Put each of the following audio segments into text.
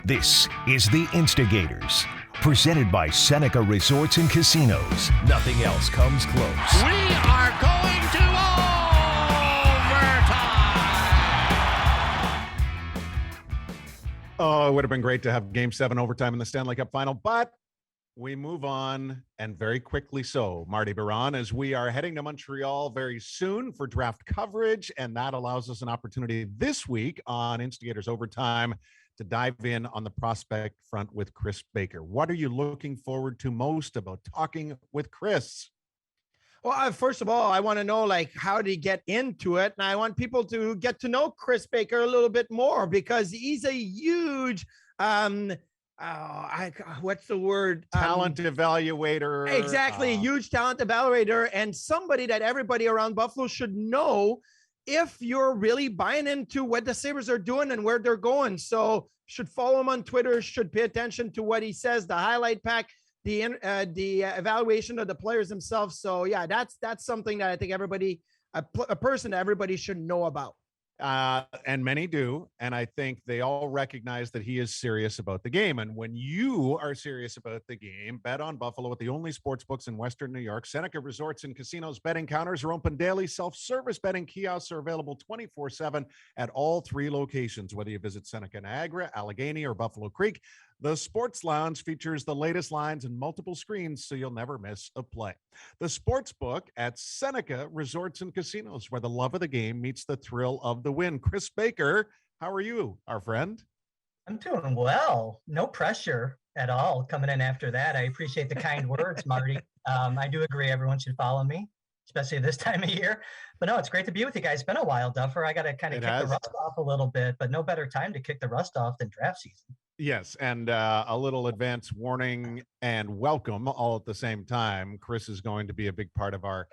This is the Instigators, presented by Seneca Resorts and Casinos. Nothing else comes close. We are going to overtime! Oh, it would have been great to have Game 7 overtime in the Stanley Cup Final, but we move on, and very quickly so, Marty Biron, as we are heading to Montreal very soon for draft coverage, and that allows us an opportunity this week on Instigators Overtime to dive in on the prospect front with Kris Baker. What are you looking forward to most about talking with Kris? Well, first of all, I want to know, how did he get into it? And I want people to get to know Kris Baker a little bit more, because he's a huge, what's the word? Talent evaluator. Exactly. Huge talent evaluator, and somebody that everybody around Buffalo should know if you're really buying into what the Sabres are doing and where they're going. So should follow him on Twitter, should pay attention to what he says, the highlight pack, the evaluation of the players themselves. So yeah, that's something that I think everybody, a person that everybody should know about. And many do. And I think they all recognize that he is serious about the game. And when you are serious about the game, bet on Buffalo with the only sports books in Western New York. Seneca Resorts and Casinos betting counters are open daily. Self-service betting kiosks are available 24/7 at all three locations, whether you visit Seneca Niagara, Allegheny, or Buffalo Creek. The Sports Lounge features the latest lines and multiple screens, so you'll never miss a play. The Sports Book at Seneca Resorts and Casinos, where the love of the game meets the thrill of the win. Kris Baker, how are you, our friend? I'm doing well. No pressure at all coming in after that. I appreciate the kind words, Marty. I do agree everyone should follow me, especially this time of year. But no, it's great to be with you guys. It's been a while, Duffer. I got to kind of kick the rust off a little bit, but no better time to kick the rust off than draft season. Yes, and a little advance warning and welcome all at the same time. Kris is going to be a big part of our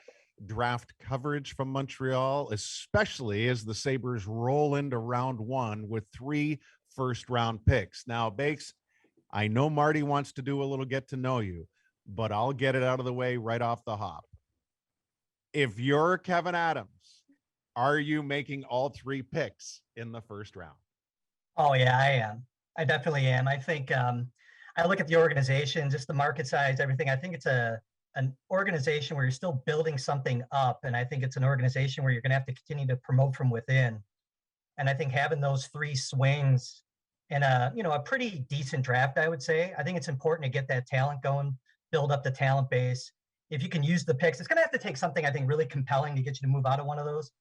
draft coverage from Montreal, especially as the Sabres roll into round one with 3 first-round picks. Now, Bakes, I know Marty wants to do a little get to know you, but I'll get it out of the way right off the hop. If you're Kevin Adams, are you making all 3 picks in the first round? Oh, yeah, I am. I definitely am. I think I look at the organization, just the market size, everything. I think it's an organization where you're still building something up. And I think it's an organization where you're going to have to continue to promote from within. And I think having those 3 swings in a pretty decent draft, I would say, I think it's important to get that talent going, build up the talent base. If you can use the picks, it's going to have to take something, I think, really compelling to get you to move out of one of those.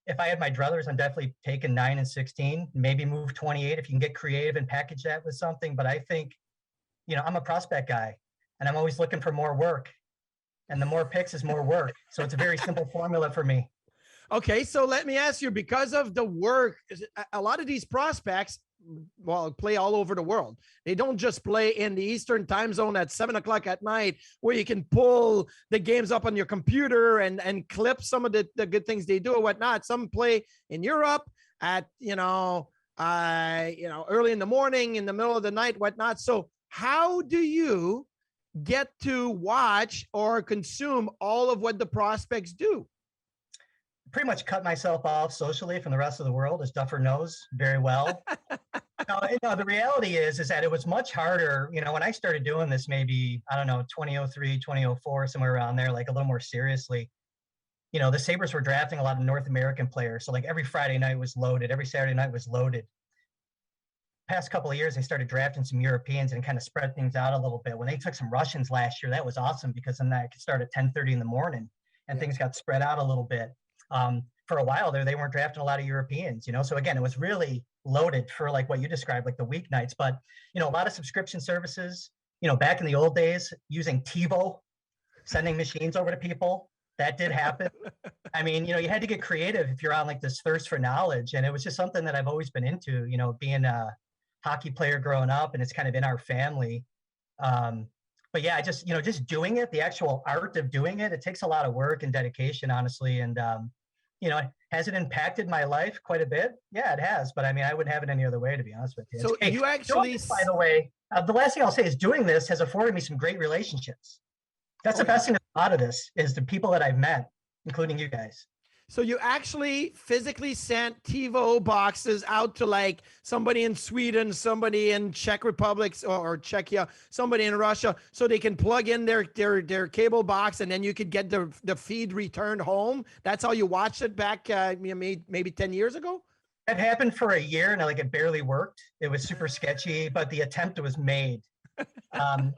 If I had my druthers, I'm definitely taking 9 and 16, maybe move 28 if you can get creative and package that with something. But I think, I'm a prospect guy, and I'm always looking for more work. And the more picks is more work. So it's a very simple formula for me. Okay, so let me ask you, because of the work, a lot of these prospects, play all over the world. They don't just play in the Eastern time zone at 7:00 at night, where you can pull the games up on your computer and clip some of the good things they do or whatnot. Some play in Europe at, early in the morning, in the middle of the night, whatnot. So how do you get to watch or consume all of what the prospects do? Pretty much cut myself off socially from the rest of the world, as Duffer knows very well. The reality is that it was much harder, when I started doing this, maybe, 2003, 2004, somewhere around there, a little more seriously. The Sabres were drafting a lot of North American players. So every Friday night was loaded. Every Saturday night was loaded. Past couple of years, they started drafting some Europeans and kind of spread things out a little bit. When they took some Russians last year, that was awesome, because then that could start at 10:30 in the morning and things got spread out a little bit. For a while there, they weren't drafting a lot of Europeans, So again, it was really loaded for what you described, the weeknights. But, a lot of subscription services, back in the old days, using TiVo, sending machines over to people, that did happen. I mean, you had to get creative if you're on this thirst for knowledge. And it was just something that I've always been into, being a hockey player growing up, and it's kind of in our family. But yeah, just doing it, the actual art of doing it, it takes a lot of work and dedication, honestly. And, has it impacted my life quite a bit? Yeah, it has. But I mean, I wouldn't have it any other way, to be honest with you. So you actually, by the way, the last thing I'll say is doing this has afforded me some great relationships. That's the best thing about this, is the people that I've met, including you guys. So you actually physically sent TiVo boxes out to like somebody in Sweden, somebody in Czech Republic or Czechia, somebody in Russia, so they can plug in their cable box, and then you could get the feed returned home. That's how you watched it back maybe 10 years ago? It happened for a year, and like it barely worked. It was super sketchy, but the attempt was made.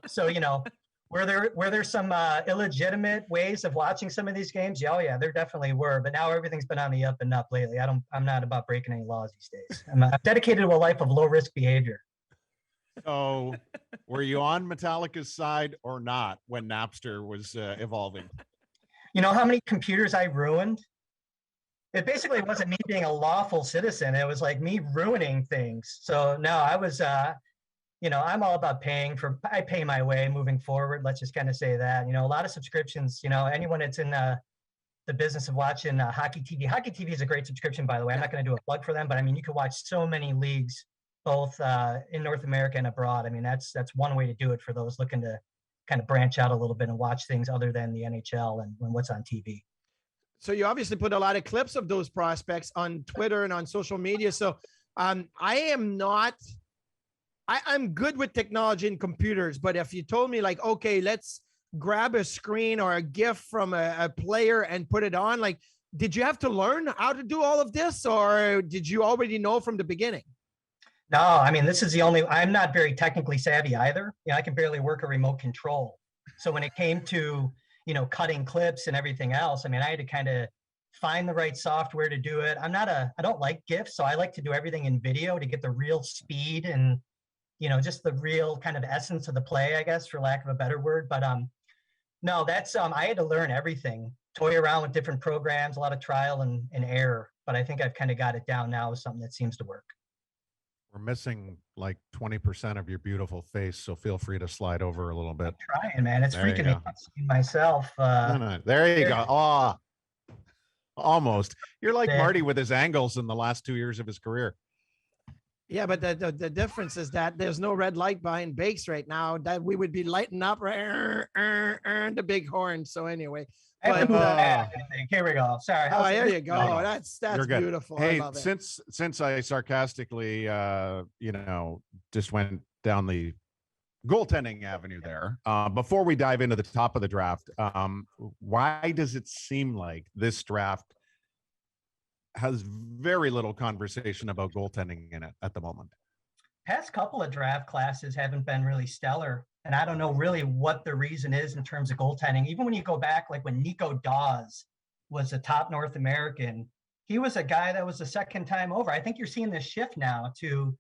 So, you know, were there some illegitimate ways of watching some of these games? Yeah, oh yeah, there definitely were. But now everything's been on the up and up lately. I'm not about breaking any laws these days. I'm dedicated to a life of low risk behavior. So, were you on Metallica's side or not when Napster was evolving? You know how many computers I ruined? It basically wasn't me being a lawful citizen. It was like me ruining things. So no, I was. You know, I'm all about I pay my way moving forward. Let's just kind of say that, you know, a lot of subscriptions, you know, anyone that's in the business of watching hockey TV is a great subscription, by the way. I'm not going to do a plug for them, but I mean, you can watch so many leagues, both in North America and abroad. I mean, that's one way to do it for those looking to kind of branch out a little bit and watch things other than the NHL and what's on TV. So you obviously put a lot of clips of those prospects on Twitter and on social media. So I'm good with technology and computers, but if you told me like, okay, let's grab a screen or a GIF from a player and put it on, like, did you have to learn how to do all of this, or did you already know from the beginning? No, I mean, I'm not very technically savvy either. You know, I can barely work a remote control. So when it came to, you know, cutting clips and everything else, I mean, I had to kind of find the right software to do it. I don't like GIFs, so I like to do everything in video to get the real speed and, you know, just the real kind of essence of the play, I guess, for lack of a better word. But no, that's I had to learn everything, toy around with different programs, a lot of trial and error. But I think I've kind of got it down now with something that seems to work. We're missing like 20% of your beautiful face, so feel free to slide over a little bit. I'm trying, man. It's freaking me out seeing myself. No. There you go. Oh, almost. You're like Marty with his angles in the last 2 years of his career. Yeah, but the difference is that there's no red light behind Bakes right now that we would be lighting up the big horn. So anyway, but, here we go. Sorry. Oh, there you go. No. That's beautiful. Hey, since I sarcastically, you know, just went down the goaltending avenue there, before we dive into the top of the draft, why does it seem like this draft has very little conversation about goaltending in it at the moment? Past couple of draft classes haven't been really stellar, and I don't know really what the reason is in terms of goaltending. Even when you go back, like when Nico Dawes was a top North American, he was a guy that was the second time over. I think you're seeing this shift now to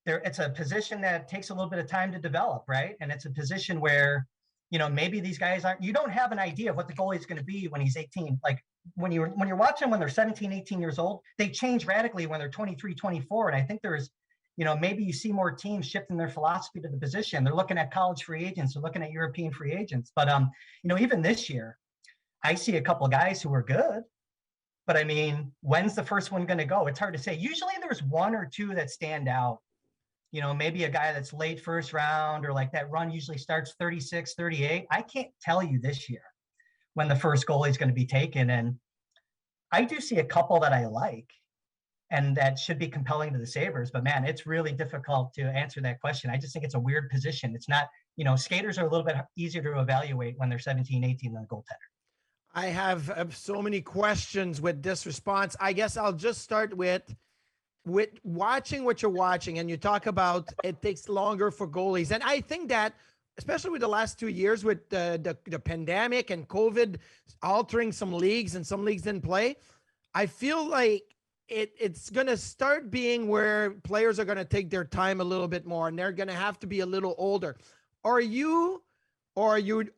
there. It's a position that takes a little bit of time to develop, right? And it's a position where, you know, maybe these guys you don't have an idea of what the goalie is going to be when he's 18. Like when you're watching when they're 17, 18 years old, they change radically when they're 23, 24. And I think there's, you know, maybe you see more teams shifting their philosophy to the position. They're looking at college free agents, they're looking at European free agents. But, you know, even this year, I see a couple of guys who are good, but I mean, when's the first one going to go? It's hard to say. Usually there's one or two that stand out. You know, maybe a guy that's late first round, or like that run usually starts 36, 38. I can't tell you this year when the first goalie is going to be taken. And I do see a couple that I like and that should be compelling to the Sabres. But man, it's really difficult to answer that question. I just think it's a weird position. It's not, you know, skaters are a little bit easier to evaluate when they're 17, 18 than a goaltender. I have so many questions with this response. I guess I'll just start with watching what you're watching, and you talk about it takes longer for goalies. And I think that, especially with the last 2 years with the pandemic and COVID altering some leagues and some leagues didn't play, I feel like it's going to start being where players are going to take their time a little bit more, and they're going to have to be a little older. Are you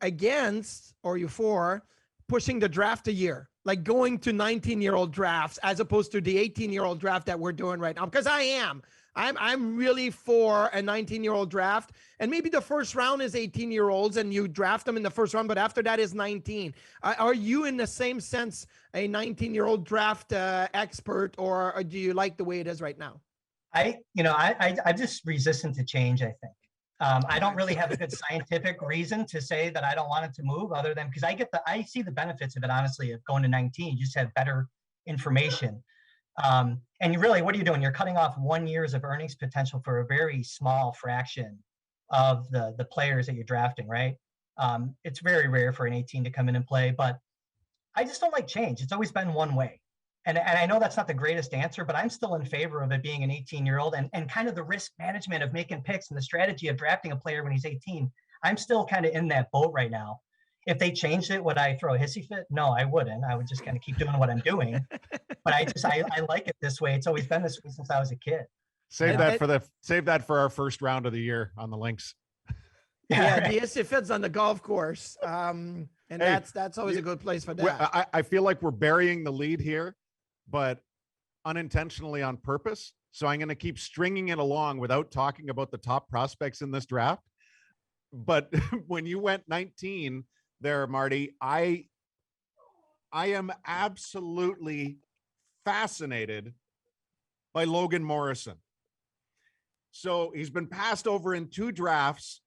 against, or are you for pushing the draft a year, like going to 19-year-old drafts as opposed to the 18-year-old draft that we're doing right now? Because I'm really for a 19-year-old draft, and maybe the first round is 18-year-olds and you draft them in the first round, but after that is 19. Are you in the same sense a 19-year-old draft expert, or do you like the way it is right now? I'm just resistant to change, I think. I don't really have a good scientific reason to say that I don't want it to move, other than because I see the benefits of it, honestly, of going to 19. You just have better information. And you really, what are you doing? You're cutting off 1 year's of earnings potential for a very small fraction of the players that you're drafting, right? It's very rare for an 18 to come in and play, but I just don't like change. It's always been one way. And I know that's not the greatest answer, but I'm still in favor of it being an 18-year-old and kind of the risk management of making picks and the strategy of drafting a player when he's 18. I'm still kind of in that boat right now. If they changed it, would I throw a hissy fit? No, I wouldn't. I would just kind of keep doing what I'm doing. But I like it this way. It's always been this way since I was a kid. Save that for our first round of the year on the links. Yeah, right. the hissy fit's on the golf course. And Hey, that's always a good place for that. I feel like we're burying the lead here, but unintentionally on purpose. So I'm going to keep stringing it along without talking about the top prospects in this draft. But when you went 19 there, Marty, I am absolutely fascinated by Logan Morrison. So he's been passed over in 2 drafts.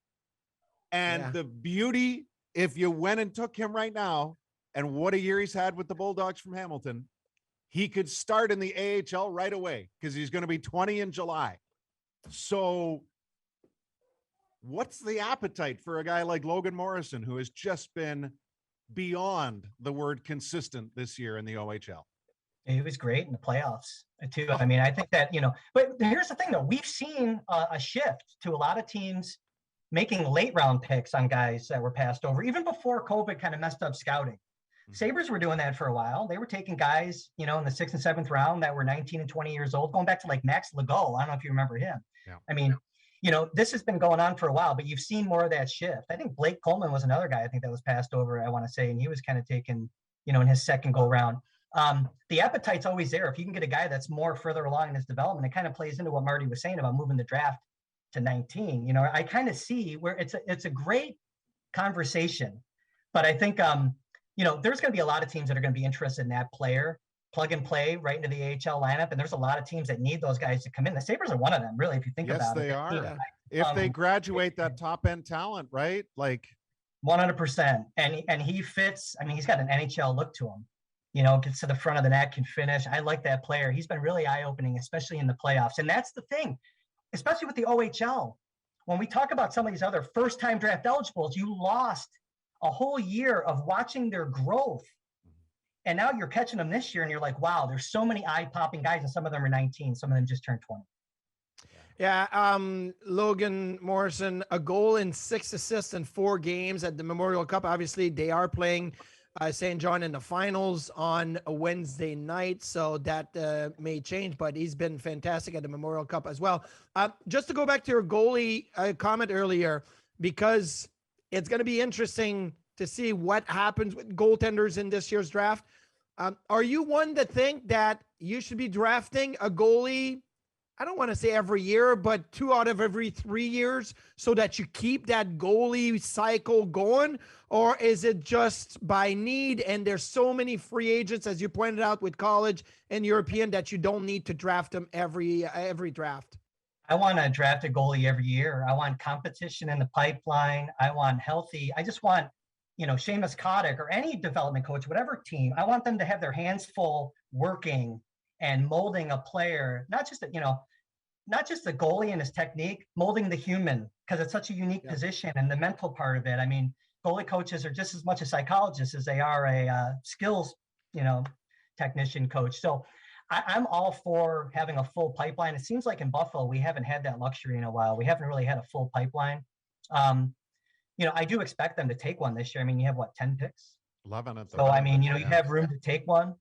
And the beauty, if you went and took him right now, and what a year he's had with the Bulldogs from Hamilton, he could start in the AHL right away because he's going to be 20 in July. So what's the appetite for a guy like Logan Morrison, who has just been beyond the word consistent this year in the OHL? He was great in the playoffs too. I mean, I think that, but here's the thing though, we've seen a shift to a lot of teams making late round picks on guys that were passed over, even before COVID kind of messed up scouting. Sabres were doing that for a while. They were taking guys, in the 6th and 7th round that were 19 and 20 years old, going back to like Max Legault. I don't know if you remember him. Yeah. I mean, this has been going on for a while, but you've seen more of that shift. I think Blake Coleman was another guy I think that was passed over, I want to say, and he was kind of taken, in his second go round. The appetite's always there. If you can get a guy that's more further along in his development, it kind of plays into what Marty was saying about moving the draft to 19. I kind of see where it's a great conversation, but I think, there's going to be a lot of teams that are going to be interested in that player, plug and play right into the AHL lineup. And there's a lot of teams that need those guys to come in. The Sabres are one of them, really, if you think about it. Yes, they are. Yeah. If they graduate that top end talent, right? Like 100%. And he fits. I mean, he's got an NHL look to him. Gets to the front of the net, can finish. I like that player. He's been really eye-opening, especially in the playoffs. And that's the thing, especially with the OHL. When we talk about some of these other first-time draft eligibles, you lost a whole year of watching their growth. And now you're catching them this year and you're like, wow, there's so many eye-popping guys, and some of them are 19. Some of them just turned 20. Yeah, Logan Morrison, a goal and 6 assists in 4 games at the Memorial Cup. Obviously, they are playing St. John in the finals on a Wednesday night, so that may change, but he's been fantastic at the Memorial Cup as well. Just to go back to your goalie comment earlier, because it's going to be interesting to see what happens with goaltenders in this year's draft. Are you one to think that you should be drafting a goalie, I don't want to say every year, but 2 out of every 3 years so that you keep that goalie cycle going? Or is it just by need and there's so many free agents, as you pointed out, with college and European, that you don't need to draft them every draft? I want to draft a goalie every year. I want competition in the pipeline. I want healthy. I just want, Seamus Kotick or any development coach, whatever team, I want them to have their hands full working and molding a player, not just the goalie and his technique, molding the human, because it's such a unique position, and the mental part of it. I mean, goalie coaches are just as much a psychologist as they are a skills, technician coach. So I'm all for having a full pipeline. It seems like in Buffalo, we haven't had that luxury in a while. We haven't really had a full pipeline. I do expect them to take one this year. I mean, you have 10 picks? 11 at the So, I mean, you have room to take one.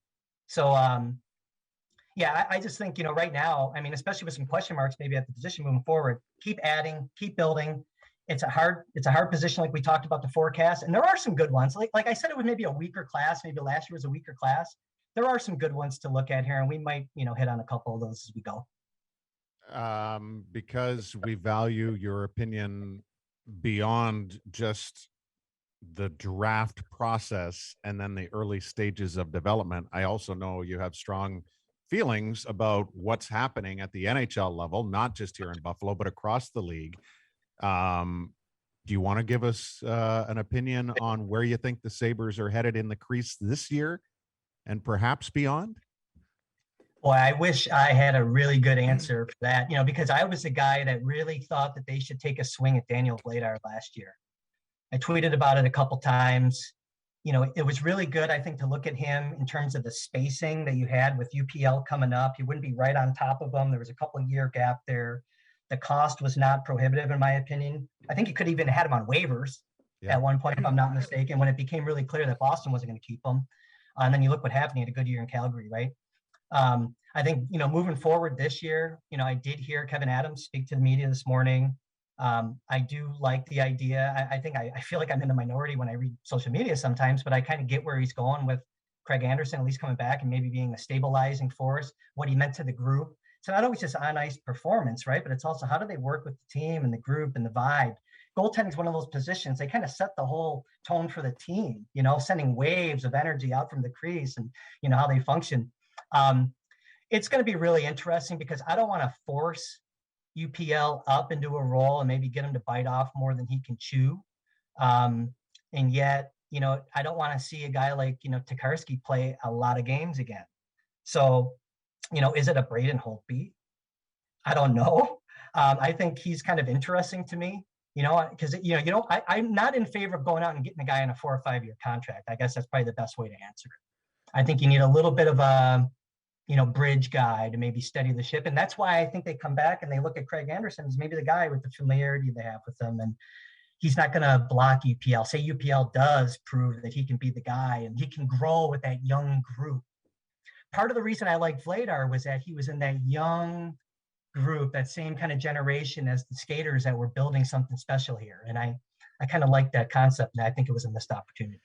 So, I just think, right now, I mean, especially with some question marks, maybe at the position moving forward, keep adding, keep building. It's a hard position, like we talked about the forecast. And there are some good ones. Like I said, it was maybe a weaker class. Maybe last year was a weaker class. There are some good ones to look at here, and we might, hit on a couple of those as we go. Because we value your opinion beyond just the draft process and then the early stages of development. I also know you have strong feelings about what's happening at the NHL level, not just here in Buffalo, but across the league. Do you want to give us an opinion on where you think the Sabres are headed in the crease this year and perhaps beyond? Boy, I wish I had a really good answer for that, because I was the guy that really thought that they should take a swing at Daniel Vladar last year. I tweeted about it a couple times. It was really good, I think, to look at him in terms of the spacing that you had with UPL coming up. You wouldn't be right on top of them. There was a couple year gap there. The cost was not prohibitive, in my opinion. I think you could even had him on waivers at one point, if I'm not mistaken, when it became really clear that Boston wasn't going to keep him. And then you look what happened. He had a good year in Calgary, right? I think, moving forward this year, I did hear Kevin Adams speak to the media this morning. I do like the idea. I feel like I'm in the minority when I read social media sometimes, but I kind of get where he's going with Craig Anderson, at least coming back and maybe being a stabilizing force, what he meant to the group. So not always just on ice performance, right? But it's also how do they work with the team and the group and the vibe. Goaltending is one of those positions. They kind of set the whole tone for the team, sending waves of energy out from the crease and, how they function. It's going to be really interesting because I don't want to force UPL up into a role and maybe get him to bite off more than he can chew. And yet, I don't want to see a guy like, Tokarski play a lot of games again. So, is it a Braden Holtby? I don't know. I think he's kind of interesting to me, because, I'm not in favor of going out and getting a guy on a 4 or 5 year contract. I guess that's probably the best way to answer it. I think you need a little bit of a, bridge guy to maybe steady the ship. And that's why I think they come back and they look at Craig Anderson as maybe the guy with the familiarity they have with them. And he's not going to block UPL. Say UPL does prove that he can be the guy and he can grow with that young group. Part of the reason I liked Vladar was that he was in that young group, that same kind of generation as the skaters that were building something special here. And I kind of liked that concept. And I think it was a missed opportunity.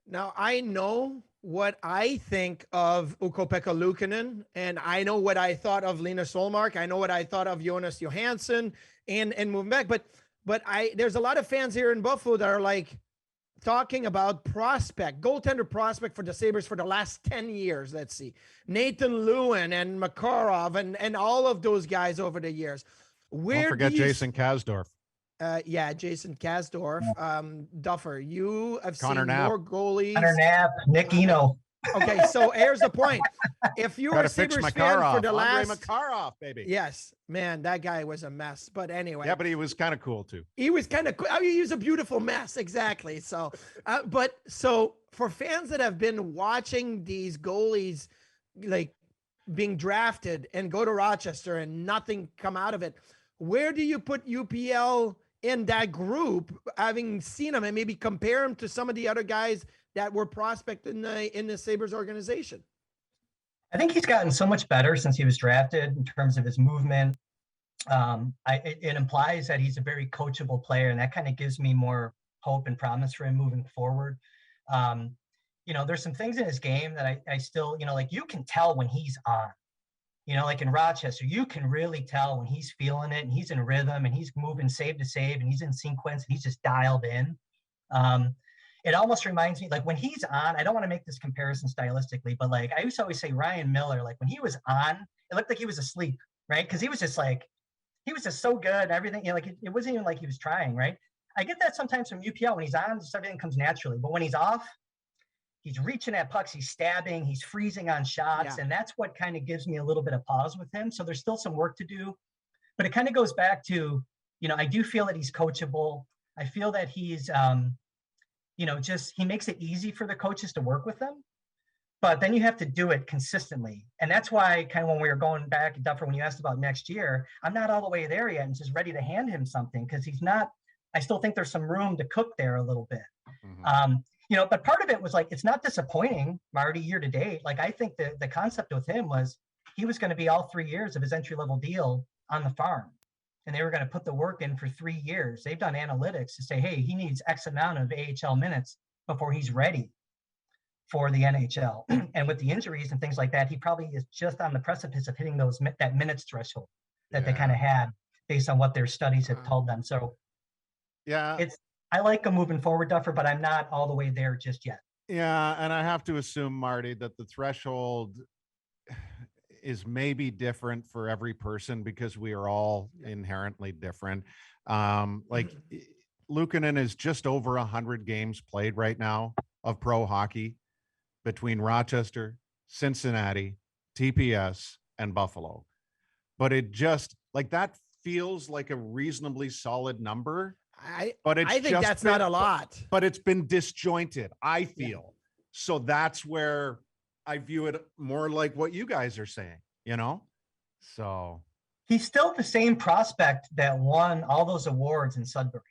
Now, I know what I think of Ukko-Pekka Luukkonen, and I know what I thought of Linus Solmark. I know what I thought of Jonas Johansson and moving back. But there's a lot of fans here in Buffalo that are like talking about goaltender prospect for the Sabres for the last 10 years. Let's see. Nathan Lewin and Makarov and all of those guys over the years. Don't forget Jason Kasdorf. Jason Kasdorf, Duffer, you have Connor seen Knapp. more goalies. Connor Knapp, Nick Eno. Okay, so here's the point. If you were a Sabres fan for the last... Makarov, baby. Yes, man, that guy was a mess. But anyway. Yeah, but he was kind of cool, too. He was kind of cool. I mean, he was a beautiful mess, exactly. So, so for fans that have been watching these goalies, like, being drafted and go to Rochester and nothing come out of it, where do you put UPL in that group, having seen him, and maybe compare him to some of the other guys that were prospect in the Sabres organization? I think he's gotten so much better since he was drafted in terms of his movement. It implies that he's a very coachable player, and that kind of gives me more hope and promise for him moving forward. There's some things in his game that I still, like you can tell when he's on. Like in Rochester, you can really tell when he's feeling it and he's in rhythm and he's moving save to save and he's in sequence and he's just dialed in. It almost reminds me, like when he's on, I don't want to make this comparison stylistically, but like I used to always say Ryan Miller, like when he was on, it looked like he was asleep, right? Because he was just so good and everything, like it wasn't even like he was trying, right? I get that sometimes from UPL. When he's on, just everything comes naturally. But when he's off, he's reaching at pucks, he's stabbing, he's freezing on shots. Yeah. And that's what kind of gives me a little bit of pause with him. So there's still some work to do. But it kind of goes back to, I do feel that he's coachable. I feel that he's, he makes it easy for the coaches to work with him. But then you have to do it consistently. And that's why kind of when we were going back, Duffer, when you asked about next year, I'm not all the way there yet and just ready to hand him something because he's not, I still think there's some room to cook there a little bit. Mm-hmm. But part of it was like, it's not disappointing, Marty, year to date. Like, I think the concept with him was he was going to be all 3 years of his entry-level deal on the farm. And they were going to put the work in for 3 years. They've done analytics to say, hey, he needs X amount of AHL minutes before he's ready for the NHL. And with the injuries and things like that, he probably is just on the precipice of hitting that minutes threshold that they kind of had based on what their studies had told them. So I like him moving forward, Duffer, but I'm not all the way there just yet. Yeah, and I have to assume, Marty, that the threshold is maybe different for every person because we are all inherently different. Luukkonen is just over 100 games played right now of pro hockey between Rochester, Cincinnati, TPS, and Buffalo. But it just like that feels like a reasonably solid number. I think that's not a lot. But it's been disjointed, I feel. Yeah. So that's where I view it more like what you guys are saying, you know? So he's still the same prospect that won all those awards in Sudbury.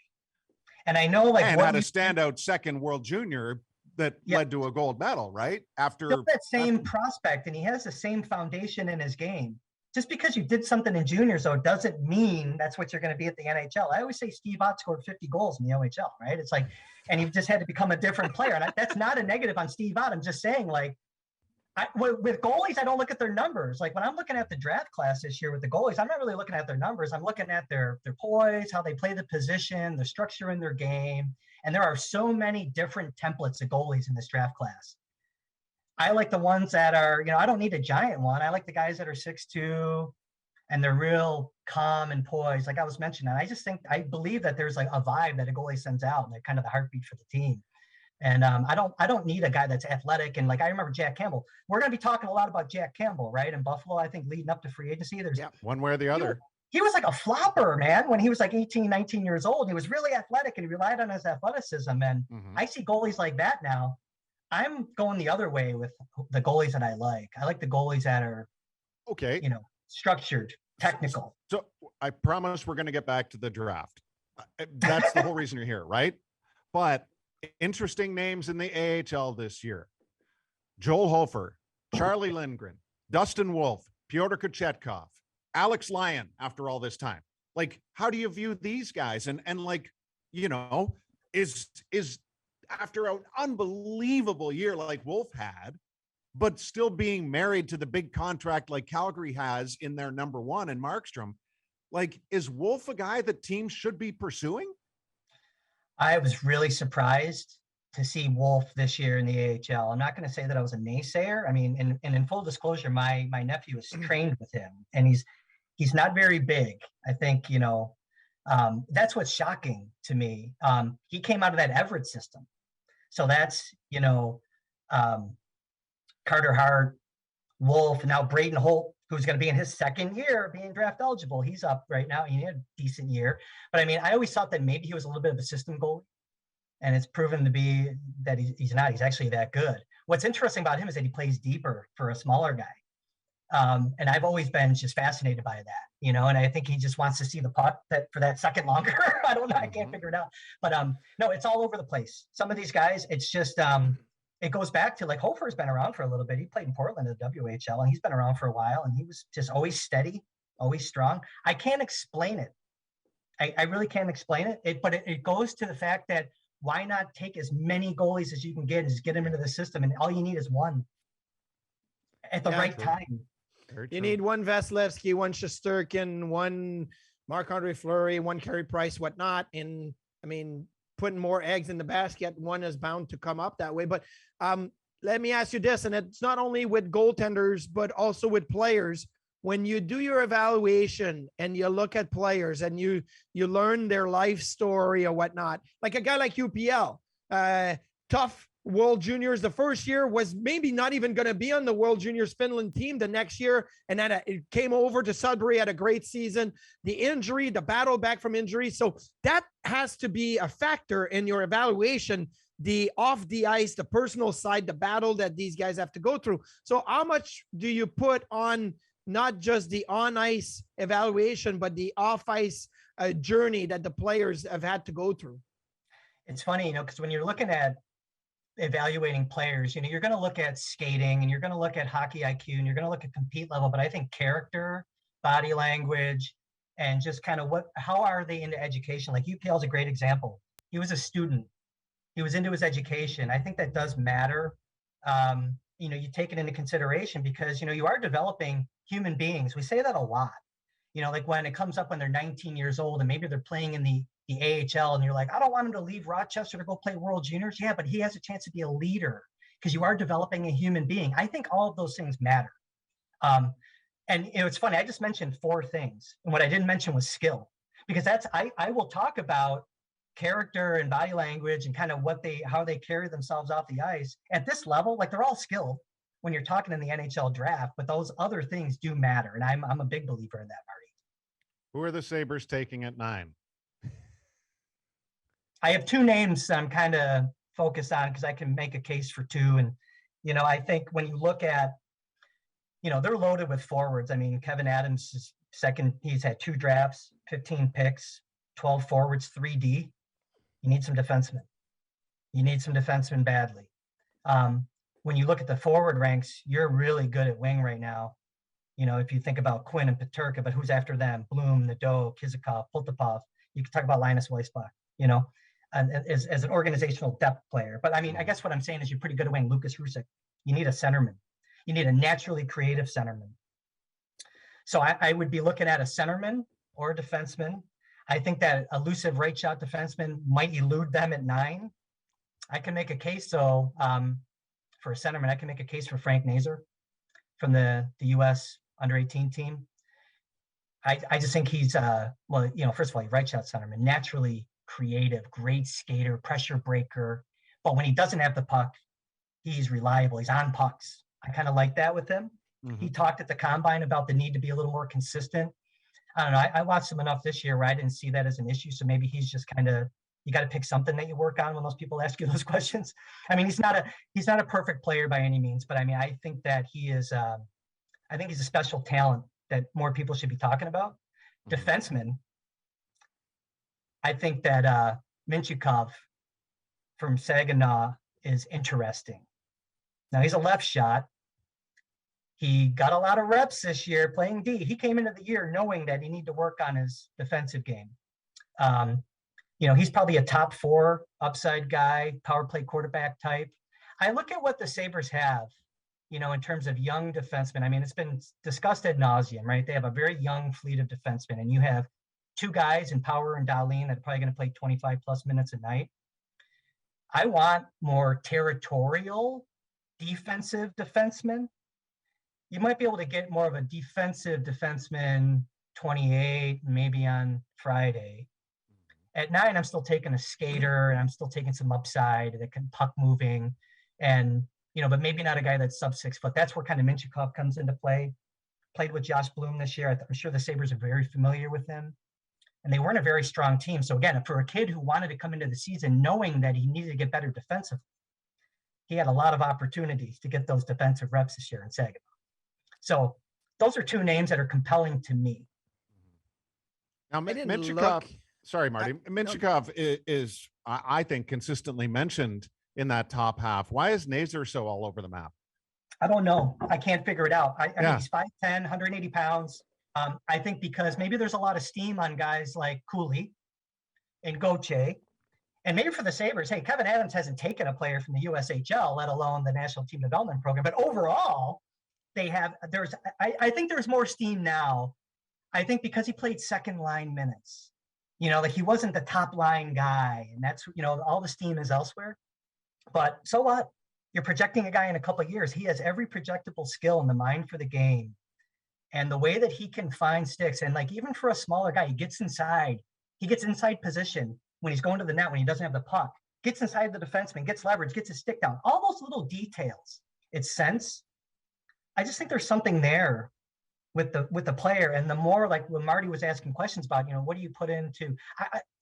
And I know like and had a standout second World Junior that led to a gold medal, right? After that same prospect, and he has the same foundation in his game. Just because you did something in juniors, though, doesn't mean that's what you're going to be at the NHL. I always say Steve Ott scored 50 goals in the OHL, right? It's like, and he just had to become a different player. And that's not a negative on Steve Ott. I'm just saying, like, with goalies, I don't look at their numbers. Like when I'm looking at the draft class this year with the goalies, I'm not really looking at their numbers. I'm looking at their poise, how they play the position, the structure in their game. And there are so many different templates of goalies in this draft class. I like the ones that are, I don't need a giant one. I like the guys that are 6'2", and they're real calm and poised. Like I was mentioning, I believe that there's like a vibe that a goalie sends out, and they're kind of the heartbeat for the team. And I don't need a guy that's athletic. And like, I remember Jack Campbell. We're going to be talking a lot about Jack Campbell, right? In Buffalo, I think leading up to free agency, there's one way or the other. He was like a flopper, man, when he was like 18, 19 years old. He was really athletic and he relied on his athleticism. And I see goalies like that now. I'm going the other way with the goalies that I like. I like the goalies that are, structured, technical. So I promise we're going to get back to the draft. That's the whole reason you're here, right? But interesting names in the AHL this year. Joel Hofer, Charlie Lindgren, Dustin Wolf, Pyotr Kochetkov, Alex Lyon after all this time. Like, how do you view these guys? And like, is after an unbelievable year like Wolf had, but still being married to the big contract like Calgary has in their number one and Markstrom, like, is Wolf a guy that teams should be pursuing? I was really surprised to see Wolf this year in the AHL. I'm not going to say that I was a naysayer. I mean, and in full disclosure, my nephew is trained with him, and he's not very big. I think, that's what's shocking to me. He came out of that Everett system. So that's, Carter Hart, Wolf, and now Braden Holt, who's going to be in his second year being draft eligible. He's up right now. He had a decent year. But I mean, I always thought that maybe he was a little bit of a system goalie. And it's proven to be that he's not. He's actually that good. What's interesting about him is that he plays deeper for a smaller guy. And I've always been just fascinated by that, and I think he just wants to see the puck for that second longer. I don't know. I can't figure it out. But no, it's all over the place. Some of these guys, it's just it goes back to like Hofer's been around for a little bit. He played in Portland at the WHL, and he's been around for a while, and he was just always steady, always strong. I can't explain it. I really can't explain it. But it goes to the fact that why not take as many goalies as you can get and just get them into the system, and all you need is one at the right time. You need one Vasilevsky, one Shesterkin, one Marc-Andre Fleury, one Carey Price, whatnot. And I mean, putting more eggs in the basket, one is bound to come up that way. But let me ask you this, and it's not only with goaltenders, but also with players. When you do your evaluation and you look at players and you learn their life story or whatnot, like a guy like UPL, tough World Juniors the first year, was maybe not even going to be on the World Juniors Finland team the next year, and then it came over to Sudbury, had a great season. The injury, the battle back from injury, so that has to be a factor in your evaluation, the off the ice, the personal side, the battle that these guys have to go through. So how much do you put on not just the on ice evaluation, but the off ice journey that the players have had to go through? It's funny, because when you're looking at evaluating players, you're going to look at skating, and you're going to look at hockey IQ, and you're going to look at compete level. But I think character, body language, and just kind of how are they into education? Like UPL is a great example. He was a student. He was into his education. I think that does matter. You take it into consideration because, you are developing human beings. We say that a lot, like when it comes up when they're 19 years old and maybe they're playing in the AHL, and you're like, I don't want him to leave Rochester to go play World Juniors. Yeah, but he has a chance to be a leader because you are developing a human being. I think all of those things matter. And it's funny, I just mentioned 4 things. And what I didn't mention was skill, because I will talk about character and body language and kind of how they carry themselves off the ice at this level. Like they're all skilled, when you're talking in the NHL draft, but those other things do matter. And I'm a big believer in that, Marty. Who are the Sabres taking at 9? I have 2 names I'm kind of focused on because I can make a case for 2. And, I think when you look at, they're loaded with forwards. I mean, Kevin Adams is second. He's had 2 drafts, 15 picks, 12 forwards, 3D. You need some defensemen. You need some defensemen badly. When you look at the forward ranks, you're really good at wing right now. If you think about Quinn and Peterka, but who's after them? Bloom, Nadeau, Kizikov, Poltapov. You can talk about Linus Weissbach, and as an organizational depth player. But I mean, I guess what I'm saying is you're pretty good at wing. Lucas Hrušek. You need a centerman. You need a naturally creative centerman. So I would be looking at a centerman or a defenseman. I think that elusive right shot defenseman might elude them at 9. I can make a case, though, for a centerman. I can make a case for Frank Nasir from the U.S. under-18 team. I just think he's, first of all, right shot centerman, naturally creative, great skater, pressure breaker. But when he doesn't have the puck, he's reliable. He's on pucks. I kind of like that with him. Mm-hmm. He talked at the combine about the need to be a little more consistent. I don't know. I watched him enough this year where I didn't see that as an issue. So maybe he's just kind of, you got to pick something that you work on when those people ask you those questions. I mean, he's not a perfect player by any means, but I mean, I think that he is, I think he's a special talent that more people should be talking about. Mm-hmm. Defenseman. I think that Mintyukov from Saginaw is interesting. Now he's a left shot. He got a lot of reps this year playing D. He came into the year knowing that he needed to work on his defensive game. He's probably a top 4 upside guy, power play quarterback type. I look at what the Sabres have, in terms of young defensemen. I mean, it's been discussed ad nauseum, right? They have a very young fleet of defensemen, and you have 2 guys in Power and Dahlin that are probably going to play 25 plus minutes a night. I want more territorial defensive defensemen. You might be able to get more of a defensive defenseman 28, maybe on Friday. At 9, I'm still taking a skater, and I'm still taking some upside that can puck moving, and but maybe not a guy that's sub 6 foot. That's where kind of Mintyukov comes into play. Played with Josh Bloom this year. I'm sure the Sabres are very familiar with him, and they weren't a very strong team. So again, for a kid who wanted to come into the season knowing that he needed to get better defensively, he had a lot of opportunities to get those defensive reps this year in Saginaw. So those are 2 names that are compelling to me. Now, Mintyukov. Sorry, Marty. Mintyukov is, I think, consistently mentioned in that top half. Why is Nasir so all over the map? I don't know. I can't figure it out. I mean, he's 5'10", 180 pounds. I think because maybe there's a lot of steam on guys like Cooley and Gauthier. And maybe for the Sabres, hey, Kevin Adams hasn't taken a player from the USHL, let alone the National Team Development Program. But overall, I think there's more steam now. I think because he played second line minutes. Like he wasn't the top line guy, and that's, all the steam is elsewhere. But so what? You're projecting a guy in a couple of years. He has every projectable skill in the mind for the game. And the way that he can find sticks, and like even for a smaller guy, he gets inside position when he's going to the net, when he doesn't have the puck, gets inside the defenseman, gets leverage, gets his stick down, all those little details. It's sense. I just think there's something there with the player. And the more, like when Marty was asking questions about, what do you put into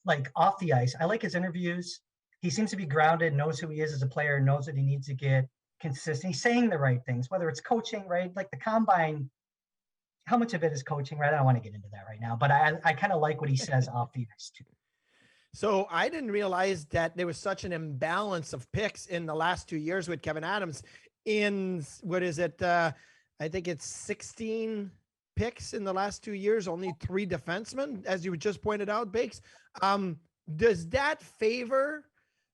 like off the ice? I like his interviews. He seems to be grounded, knows who he is as a player, knows that he needs to get consistent. He's saying the right things, whether it's coaching, right? Like the combine, how much of it is coaching, right? I don't want to get into that right now, but I kind of like what he says off the ice too. So I didn't realize that there was such an imbalance of picks in the last 2 years with Kevin Adams. In what is it? I think it's 16 picks in the last 2 years, only 3 defensemen, as you just pointed out, Bakes. Does that favor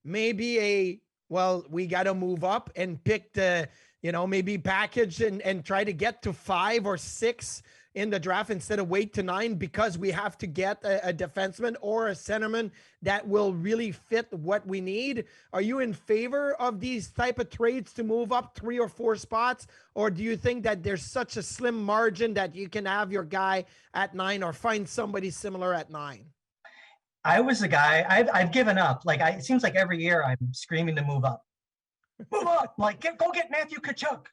maybe we got to move up and pick the, maybe package and try to get to 5 or 6 in the draft instead of wait to 9 because we have to get a defenseman or a centerman that will really fit what we need? Are you in favor of these type of trades to move up 3 or 4 spots? Or do you think that there's such a slim margin that you can have your guy at 9 or find somebody similar at 9? I was the guy, I've given up. Like it seems like every year I'm screaming to move up. Move up. Like, go get Matthew Tkachuk.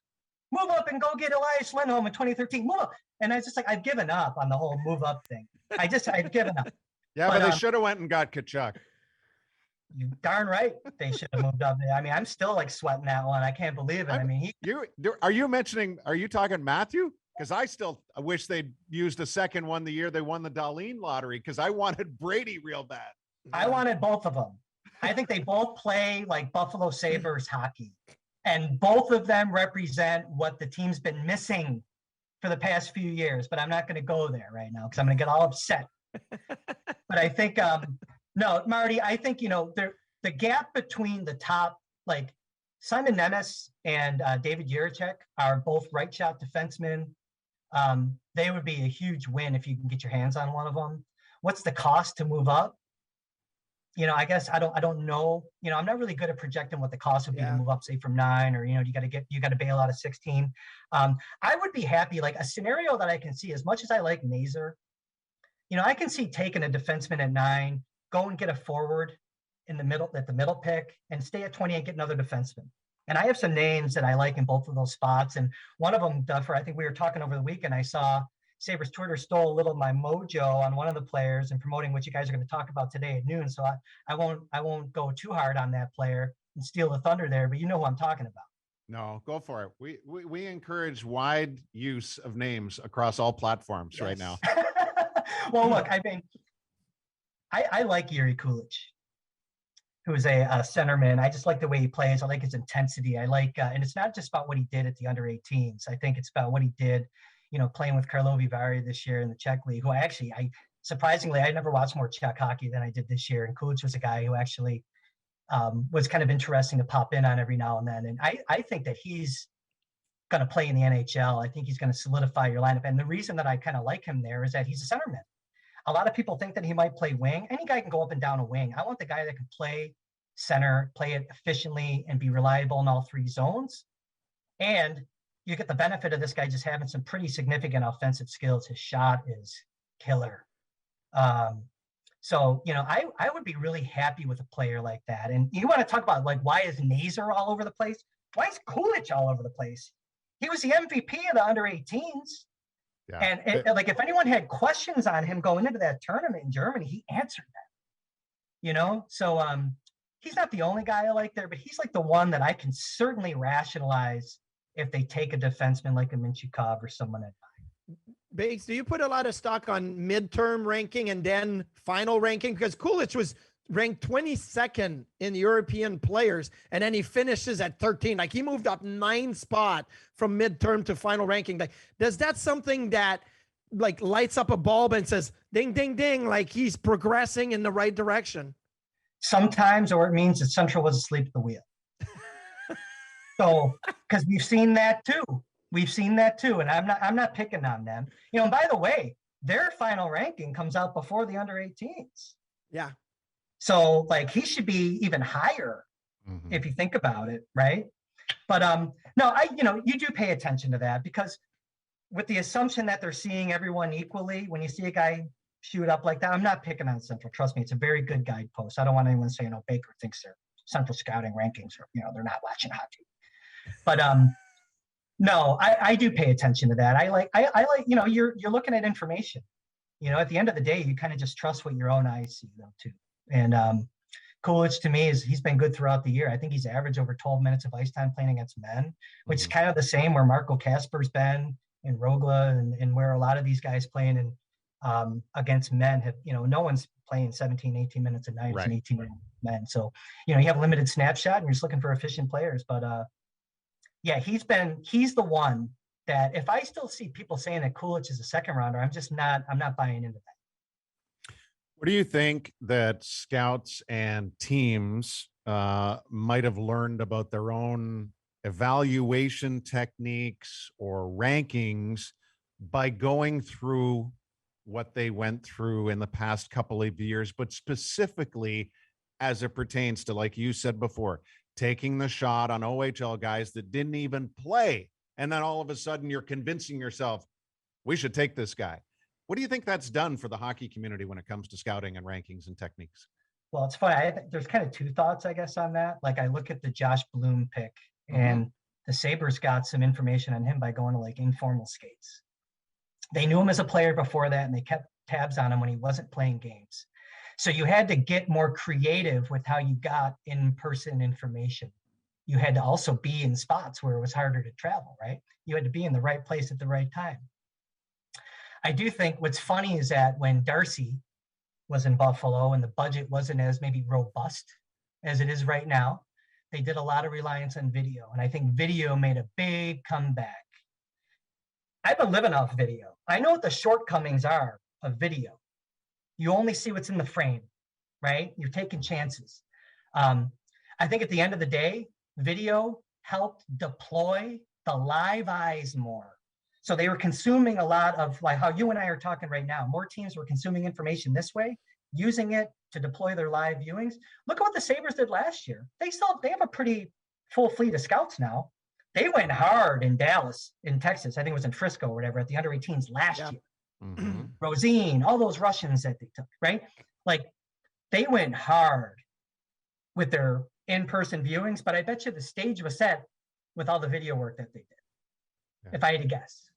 move up and go get Elias Lindholm in 2013. Move up. And I was just like, I've given up on the whole move up thing. I've given up. Yeah, but they should have went and got Tkachuk. You darn right they should have moved up. I mean, I'm still like sweating that one. I can't believe it. Are you talking Matthew? Because I still wish they'd used a second one the year they won the Darlene lottery, because I wanted Brady real bad. I wanted both of them. I think they both play like Buffalo Sabres hockey, and both of them represent what the team's been missing for the past few years. But I'm not going to go there right now because I'm going to get all upset. But I think, no, Marty, I think, the gap between the top, like Simon Nemeth and David Jiricek are both right shot defensemen. They would be a huge win if you can get your hands on one of them. What's the cost to move up? I guess I don't know. I'm not really good at projecting what the cost would be to move up, say from 9, or, you got to bail out of 16. I would be happy, like a scenario that I can see, as much as I like Nasir, I can see taking a defenseman at 9, go and get a forward in the middle, at the middle pick, and stay at 20 and get another defenseman. And I have some names that I like in both of those spots. And one of them, Duffer, I think we were talking over the weekend, I saw Sabres Twitter stole a little of my mojo on one of the players and promoting what you guys are going to talk about today at noon. So I won't go too hard on that player and steal the thunder there, but you know who I'm talking about. No, go for it. We encourage wide use of names across all platforms right now. Well, look, I mean, I like Yuri Kulich, who is a centerman. I just like the way he plays. I like his intensity. I like, and it's not just about what he did at the under 18s. I think it's about what he did, playing with Karlovy Vary this year in the Czech League, who surprisingly, I never watched more Czech hockey than I did this year. And Kulich was a guy who actually was kind of interesting to pop in on every now and then. And I think that he's going to play in the NHL. I think he's going to solidify your lineup. And the reason that I kind of like him there is that he's a centerman. A lot of people think that he might play wing. Any guy can go up and down a wing. I want the guy that can play center, play it efficiently, and be reliable in all 3 zones. And you get the benefit of this guy just having some pretty significant offensive skills. His shot is killer. So, I would be really happy with a player like that. And you want to talk about, like, why is Nasir all over the place? Why is Kulich all over the place? He was the MVP of the under 18s. Yeah. And like, if anyone had questions on him going into that tournament in Germany, he answered that, So he's not the only guy I like there, but he's like the one that I can certainly rationalize if they take a defenseman like a Minchukov or someone at 9. Bakes, do you put a lot of stock on midterm ranking and then final ranking? Because Kulich was ranked 22nd in the European players, and then he finishes at 13. Like, he moved up 9 spot from midterm to final ranking. Like, does that something that like lights up a bulb and says, ding, ding, ding, like he's progressing in the right direction? Sometimes, or it means that Central was asleep at the wheel. So, because we've seen that too. And I'm not picking on them. And by the way, their final ranking comes out before the under 18s. Yeah. So, like, he should be even higher if you think about it, right? But no, you do pay attention to that, because with the assumption that they're seeing everyone equally, when you see a guy shoot up like that, I'm not picking on Central. Trust me, it's a very good guidepost. I don't want anyone to say, Baker thinks their Central scouting rankings are, they're not watching hockey. But no, I do pay attention to that. I like, you're looking at information. At the end of the day, you kind of just trust what your own eyes see, though, too. And Kulich, to me, he's been good throughout the year. I think he's averaged over 12 minutes of ice time playing against men, which is kind of the same where Marco Kasper's been and Rogla, and where a lot of these guys playing in against men have, no one's playing 17, 18 minutes a night as an 18-year-old men. So, you have limited snapshot and you're just looking for efficient players. But yeah, he's the one that if I still see people saying that Kulich is a second rounder, I'm not buying into that. What do you think that scouts and teams might have learned about their own evaluation techniques or rankings by going through what they went through in the past couple of years, but specifically as it pertains to, like you said before, taking the shot on OHL guys that didn't even play. And then all of a sudden you're convincing yourself, we should take this guy. What do you think that's done for the hockey community when it comes to scouting and rankings and techniques? Well, it's funny. There's kind of 2 thoughts, I guess, on that. Like, I look at the Josh Bloom pick, and the Sabres got some information on him by going to like informal skates. They knew him as a player before that, and they kept tabs on him when he wasn't playing games. So you had to get more creative with how you got in-person information. You had to also be in spots where it was harder to travel, right? You had to be in the right place at the right time. I do think what's funny is that when Darcy was in Buffalo and the budget wasn't as maybe robust as it is right now, they did a lot of reliance on video. And I think video made a big comeback. I've been living off video. I know what the shortcomings are of video. You only see what's in the frame, right? You're taking chances. I think at the end of the day, video helped deploy the live eyes more. So they were consuming a lot of, like how you and I are talking right now. More teams were consuming information this way, using it to deploy their live viewings. Look at what the Sabres did last year. They have a pretty full fleet of scouts now. They went hard in Dallas, in Texas. I think it was in Frisco or whatever, at the under 18s last year. Mm-hmm. Rosine, all those Russians that they took, right? Like they went hard with their in-person viewings, but I bet you the stage was set with all the video work that they did, if I had to guess.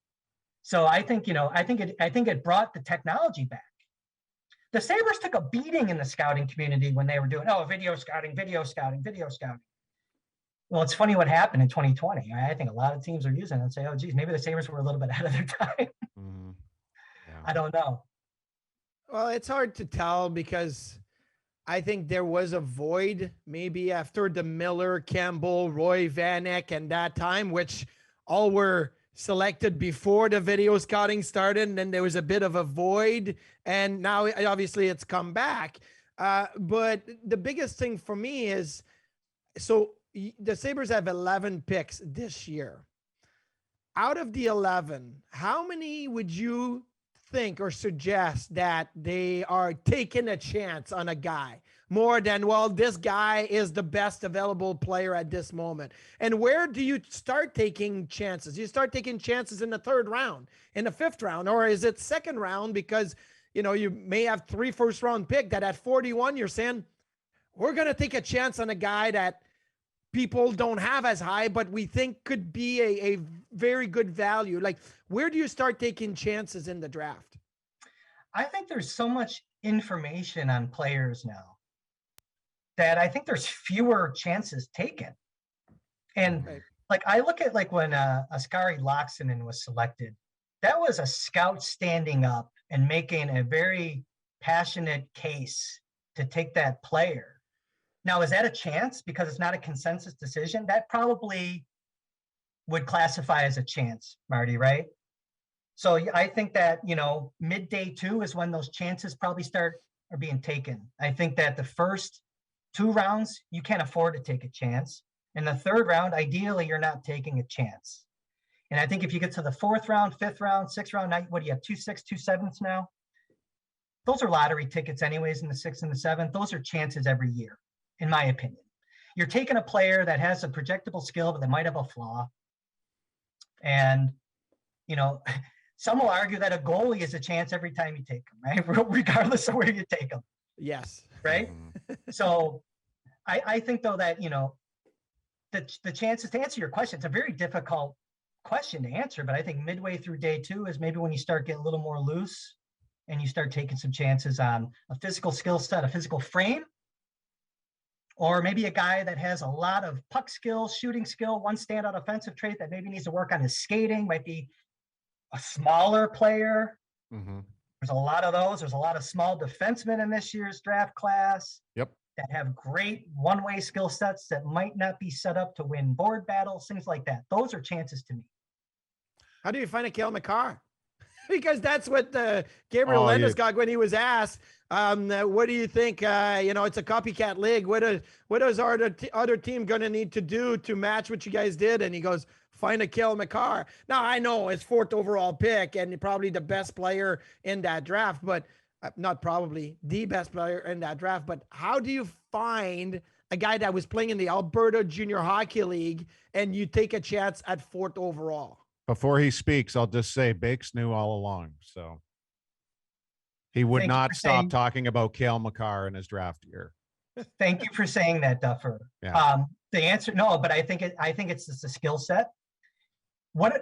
So I think, I think it brought the technology back. The Sabres took a beating in the scouting community when they were doing, video scouting. Well, it's funny what happened in 2020. I think a lot of teams are using it and say, oh, geez, maybe the Sabres were a little bit ahead of their time. Mm-hmm. Yeah. I don't know. Well, it's hard to tell because I think there was a void maybe after the Miller, Campbell, Roy Vanek and that time, which all were selected before the video scouting started. And then there was a bit of a void. And now obviously it's come back. But the biggest thing for me is, so the Sabres have 11 picks this year. Out of the 11, how many would you think or suggest that they are taking a chance on a guy more than, well, this guy is the best available player at this moment? And where do you start taking chances? You start taking chances in the third round, in the fifth round, or is it second round? Because, you may have 3 first-round pick that at 41, you're saying, we're going to take a chance on a guy that people don't have as high, but we think could be a very good value. Like, where do you start taking chances in the draft? I think there's so much information on players now that I think there's fewer chances taken. And like, I look at like when Askari Laaksonen was selected, that was a scout standing up and making a very passionate case to take that player. Now, is that a chance because it's not a consensus decision? That probably would classify as a chance, Marty, right? So I think that, mid-day 2 is when those chances probably are being taken. I think that the first 2 rounds, you can't afford to take a chance. In the third round, ideally, you're not taking a chance. And I think if you get to the 4th round, 5th round, 6th round, what do you have, 2 6, 2 7s now? Those are lottery tickets anyways in the 6th and the 7th. Those are chances every year, in my opinion. You're taking a player that has a projectable skill, but that might have a flaw. And, some will argue that a goalie is a chance every time you take them, right? Regardless of where you take them. Yes. Right? So I think, though, that, the chances to answer your question, it's a very difficult question to answer, but I think midway through day 2 is maybe when you start getting a little more loose and you start taking some chances on a physical skill set, a physical frame, or maybe a guy that has a lot of puck skill, shooting skill, one standout offensive trait that maybe needs to work on his skating, might be a smaller player. Mm-hmm. There's a lot of those. There's a lot of small defensemen in this year's draft class. Yep. That have great one-way skill sets that might not be set up to win board battles, things like that. Those are chances to me. How do you find a Cale Makar? Because that's what Gabriel Landeskog, when he was asked, what do you think? It's a copycat league. What is our other team going to need to do to match what you guys did? And he goes, find a Cale Makar. Now, I know it's 4th overall pick and probably the best player in that draft, but not probably the best player in that draft. But how do you find a guy that was playing in the Alberta Junior Hockey League and you take a chance at 4th overall? Before he speaks, I'll just say Bakes knew all along. So he would not stop talking about Cale Makar in his draft year. Thank you for saying that, Duffer. Yeah. The answer, no, but I think it's just a skill set. When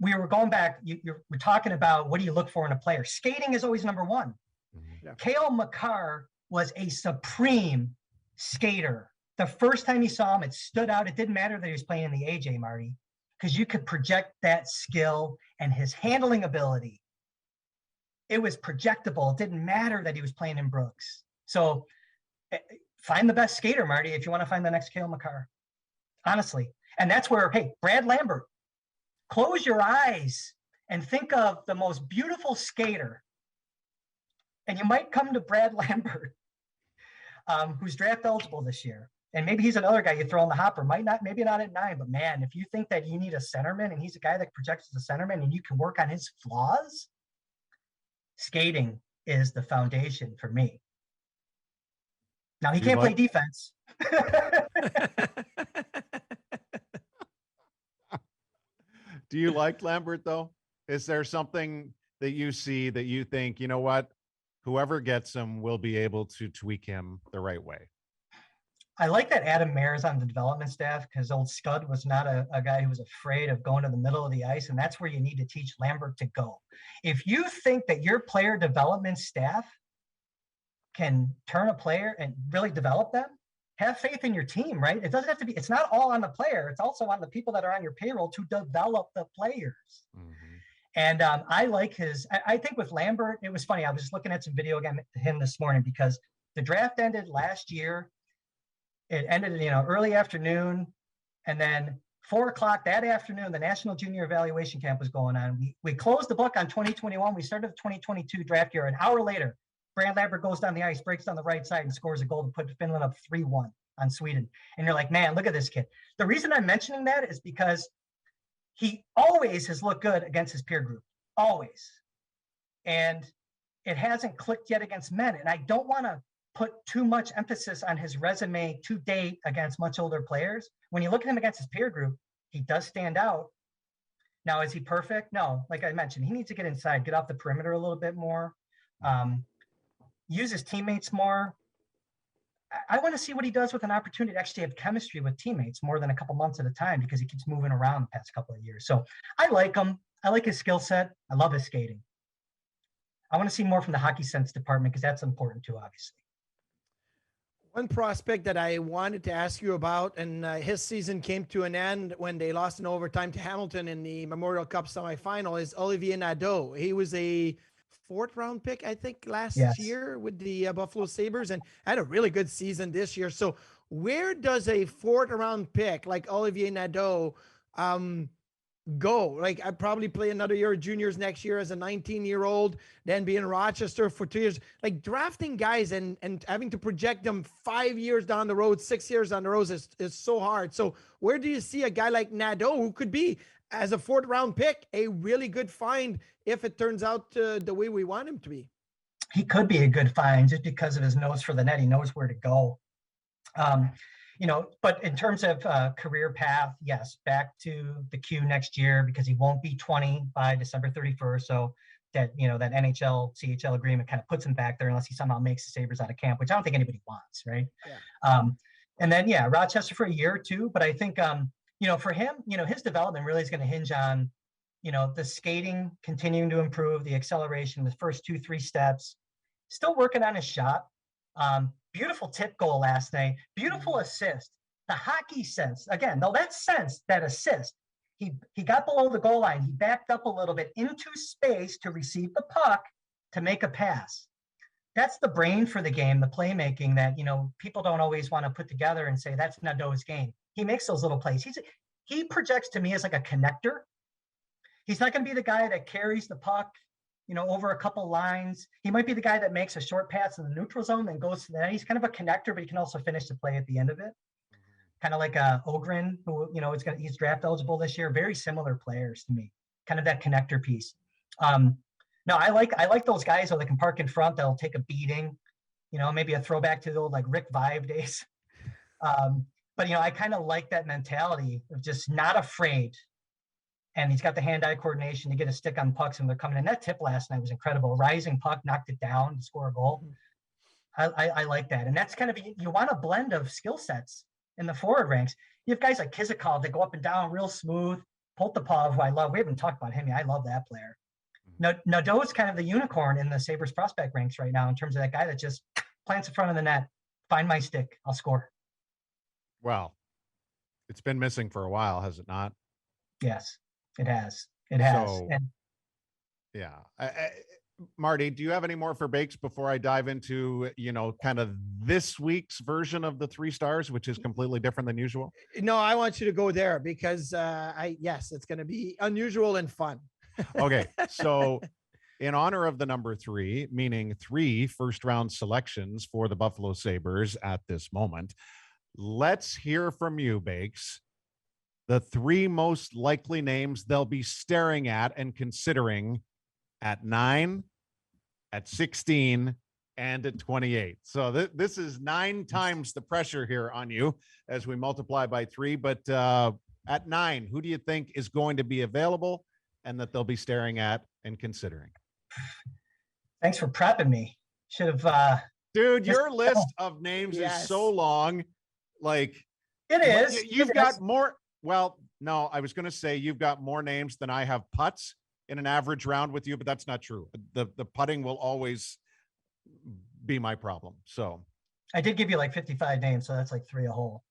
we were going back, we're talking about what do you look for in a player? Skating is always number one. Mm-hmm. Yeah. Cale Makar was a supreme skater. The first time you saw him, it stood out. It didn't matter that he was playing in the AJ, Marty, because you could project that skill and his handling ability. It was projectable. It didn't matter that he was playing in Brooks. So find the best skater, Marty, if you want to find the next Cale Makar. Honestly. And that's where, hey, Brad Lambert, close your eyes and think of the most beautiful skater. And you might come to Brad Lambert, who's draft eligible this year. And maybe he's another guy you throw in the hopper. Maybe not at 9, but man, if you think that you need a centerman and he's a guy that projects as a centerman and you can work on his flaws, skating is the foundation for me. Now he can't play defense. Do you like Lambert though? Is there something that you see that you think, you know what, whoever gets him will be able to tweak him the right way? I like that Adam Mayer is on the development staff because old Scud was not a guy who was afraid of going to the middle of the ice, and that's where you need to teach Lambert to go. If you think that your player development staff can turn a player and really develop them, have faith in your team, right? It doesn't have to be, it's not all on the player. It's also on the people that are on your payroll to develop the players. Mm-hmm. And I like I think with Lambert, it was funny. I was just looking at some video again to him this morning because the draft ended last year. It ended, early afternoon. And then 4:00 that afternoon, the National Junior Evaluation Camp was going on. We closed the book on 2021. We started the 2022 draft year. An hour later, Brad Lambert goes down the ice, breaks down the right side, and scores a goal to put Finland up 3-1 on Sweden. And you're like, man, look at this kid. The reason I'm mentioning that is because he always has looked good against his peer group, always. And it hasn't clicked yet against men. And I don't want to put too much emphasis on his resume to date against much older players. When you look at him against his peer group, he does stand out. Now, is he perfect? No. Like I mentioned, he needs to get inside, get off the perimeter a little bit more. Use his teammates more. I want to see what he does with an opportunity to actually have chemistry with teammates more than a couple months at a time because he keeps moving around the past couple of years. So I like him. I like his skill set. I love his skating. I want to see more from the hockey sense department because that's important too, obviously. One prospect that I wanted to ask you about, and his season came to an end when they lost in overtime to Hamilton in the Memorial Cup semifinal, is Olivier Nadeau. He was a 4th-round pick, I think, last year with the Buffalo Sabres and had a really good season this year. So where does a 4th-round pick like Olivier Nadeau go? Like, I'd probably play another year of juniors next year as a 19-year-old, then be in Rochester for 2 years. Like, drafting guys and having to project them 5 years down the road, 6 years down the road is so hard. So where do you see a guy like Nadeau who could be, as a 4th-round pick, a really good find if it turns out the way we want him to be? He could be a good find just because of his nose for the net. He knows where to go. But in terms of career path, yes, back to the Q next year because he won't be 20 by December 31st. So that, that NHL CHL agreement kind of puts him back there unless he somehow makes the Sabres out of camp, which I don't think anybody wants, right? Yeah. And then, Rochester for a year or two. But I think, for him, his development really is going to hinge on, the skating continuing to improve, the acceleration, the first 2-3 steps, still working on his shot. Beautiful tip goal last night. Beautiful assist. The hockey sense. Again, though that sense, that assist, he got below the goal line. He backed up a little bit into space to receive the puck to make a pass. That's the brain for the game, the playmaking that, people don't always want to put together and say that's Nadeau's game. He makes those little plays. He projects to me as like a connector. He's not going to be the guy that carries the puck, over a couple lines. He might be the guy that makes a short pass in the neutral zone and goes to the net. He's kind of a connector, but he can also finish the play at the end of it. Kind of like Ogren, who, he's draft eligible this year. Very similar players to me. Kind of that connector piece. No, I like those guys that can park in front. That'll take a beating. Maybe a throwback to the old like Rick Vive days. But I kind of like that mentality of just not afraid. And he's got the hand-eye coordination to get a stick on pucks when they're coming in. That tip last night was incredible. A rising puck, knocked it down to score a goal. I like that. And that's kind of, you want a blend of skill sets. in the forward ranks. You have guys like Kizikov that go up and down real smooth. Poltapov, who I love. We haven't talked about him yet. I love that player. Nadeau is kind of the unicorn in the Sabres prospect ranks right now in terms of that guy that just plants in front of the net. Find my stick. I'll score. Well, it's been missing for a while, has it not? Yes, it has. It has. So, and yeah. Marty, do you have any more for Bakes before I dive into, kind of this week's version of the 3 stars, which is completely different than usual? No, I want you to go there because yes, it's going to be unusual and fun. Okay. So in honor of the number 3, meaning 3 first-round selections for the Buffalo Sabres at this moment, let's hear from you, Bakes. The 3 most likely names they'll be staring at and considering at 9, at 16, and at 28. So this is 9 times the pressure here on you as we multiply by 3. But at 9, who do you think is going to be available and that they'll be staring at and considering? Thanks for prepping me. Should have. Dude, your list of names is so long. Like, it is. You've got more. Well, no, I was going to say you've got more names than I have putts in an average round with you, but that's not true. The putting will always be my problem. So I did give you like 55 names, so that's like 3 a hole.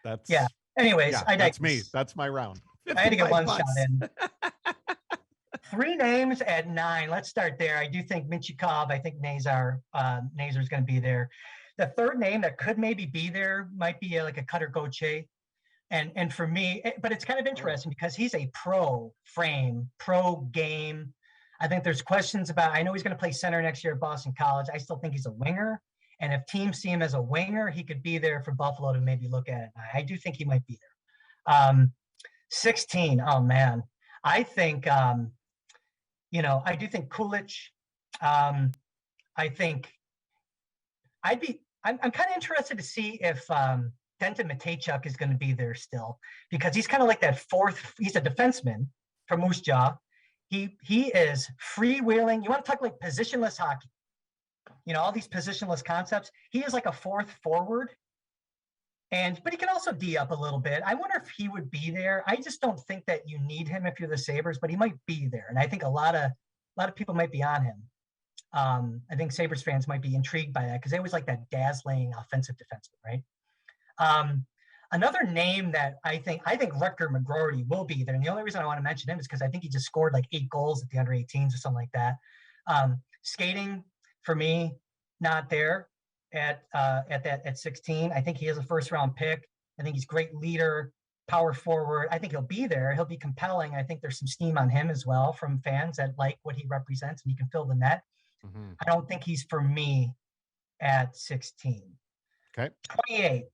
That's Anyways, that's me. That's my round. I had to get one shot in. 3 names at 9. Let's start there. I do think Minchikov. I think Nazar's going to be there. The third name that could maybe be there might be like a Cutter Gauthier. And for me, but it's kind of interesting because he's a pro game. I think there's questions about, I know he's going to play center next year at Boston College. I still think he's a winger. And if teams see him as a winger, he could be there for Buffalo to maybe look at it. I do think he might be there. 16. Oh man. I think, I do think Kulich. I think I'm kind of interested to see if, Denton Matejchuk is going to be there still because he's kind of like that he's a defenseman from Moose Jaw. He is freewheeling. You want to talk like positionless hockey, all these positionless concepts. He is like a 4th forward but he can also D up a little bit. I wonder if he would be there. I just don't think that you need him if you're the Sabres, but he might be there. And I think a lot of people might be on him. I think Sabres fans might be intrigued by that because they always like that dazzling offensive defenseman, right? Another name that I think Rutger McGroarty will be there. And the only reason I want to mention him is because I think he just scored like 8 goals at the under 18s or something like that. Skating for me, not there at 16. I think he is a 1st-round pick. I think he's a great leader, power forward. I think he'll be there. He'll be compelling. I think there's some steam on him as well from fans that like what he represents and he can fill the net. Mm-hmm. I don't think he's for me at 16. Okay. 28.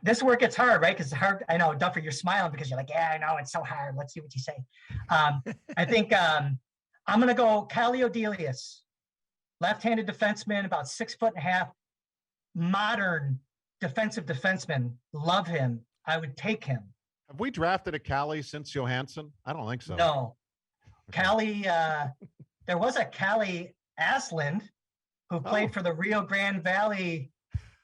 This is where it gets hard, right? Because it's hard. I know, Duffer, you're smiling because you're like, yeah, I know it's so hard. Let's see what you say. I think I'm going to go Cale Odelius, left-handed defenseman, about 6'1.5", modern defensive defenseman. Love him. I would take him. Have we drafted a Cale since Johansson? I don't think so. No. Cale, there was a Cale Asland who played for the Rio Grande Valley.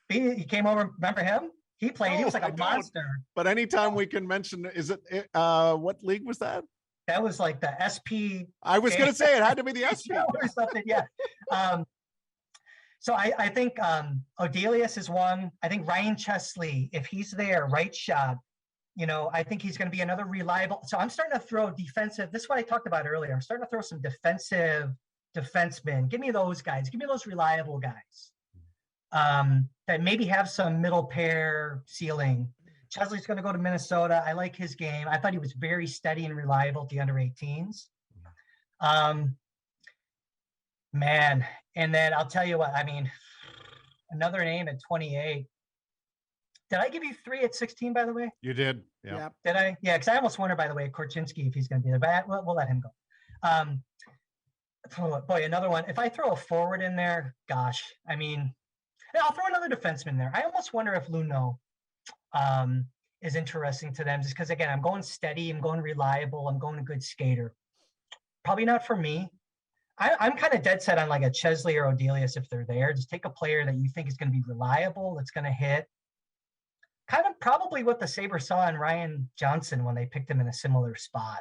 He came over. Remember him? He played. He was like a monster. But anytime we can mention, is it what league was that? That was like the SP. I was going to say it had to be the SP or something. Yeah. So I think Odelius is one. I think Ryan Chesley, if he's there, right shot. I think he's going to be another reliable. So I'm starting to throw defensive. This is what I talked about earlier. I'm starting to throw some defensive defensemen. Give me those guys. Give me those reliable guys that maybe have some middle pair ceiling. Chesley's going to go to Minnesota. I like his game. I thought he was very steady and reliable at the under 18s. Man. And then I'll tell you what, another name at 28. Did I give you 3 at 16, by the way? You did. Yeah. Did I? Yeah, because I almost wonder, by the way, Korchinski, if he's going to be there. But we'll let him go. Boy, another one. If I throw a forward in there, gosh, I'll throw another defenseman there. I almost wonder if Luno is interesting to them just because, again, I'm going steady. I'm going reliable. I'm going a good skater. Probably not for me. I'm kind of dead set on like a Chesley or Odelius if they're there. Just take a player that you think is going to be reliable, that's going to hit. Kind of probably what the Sabres saw in Ryan Johnson when they picked him in a similar spot.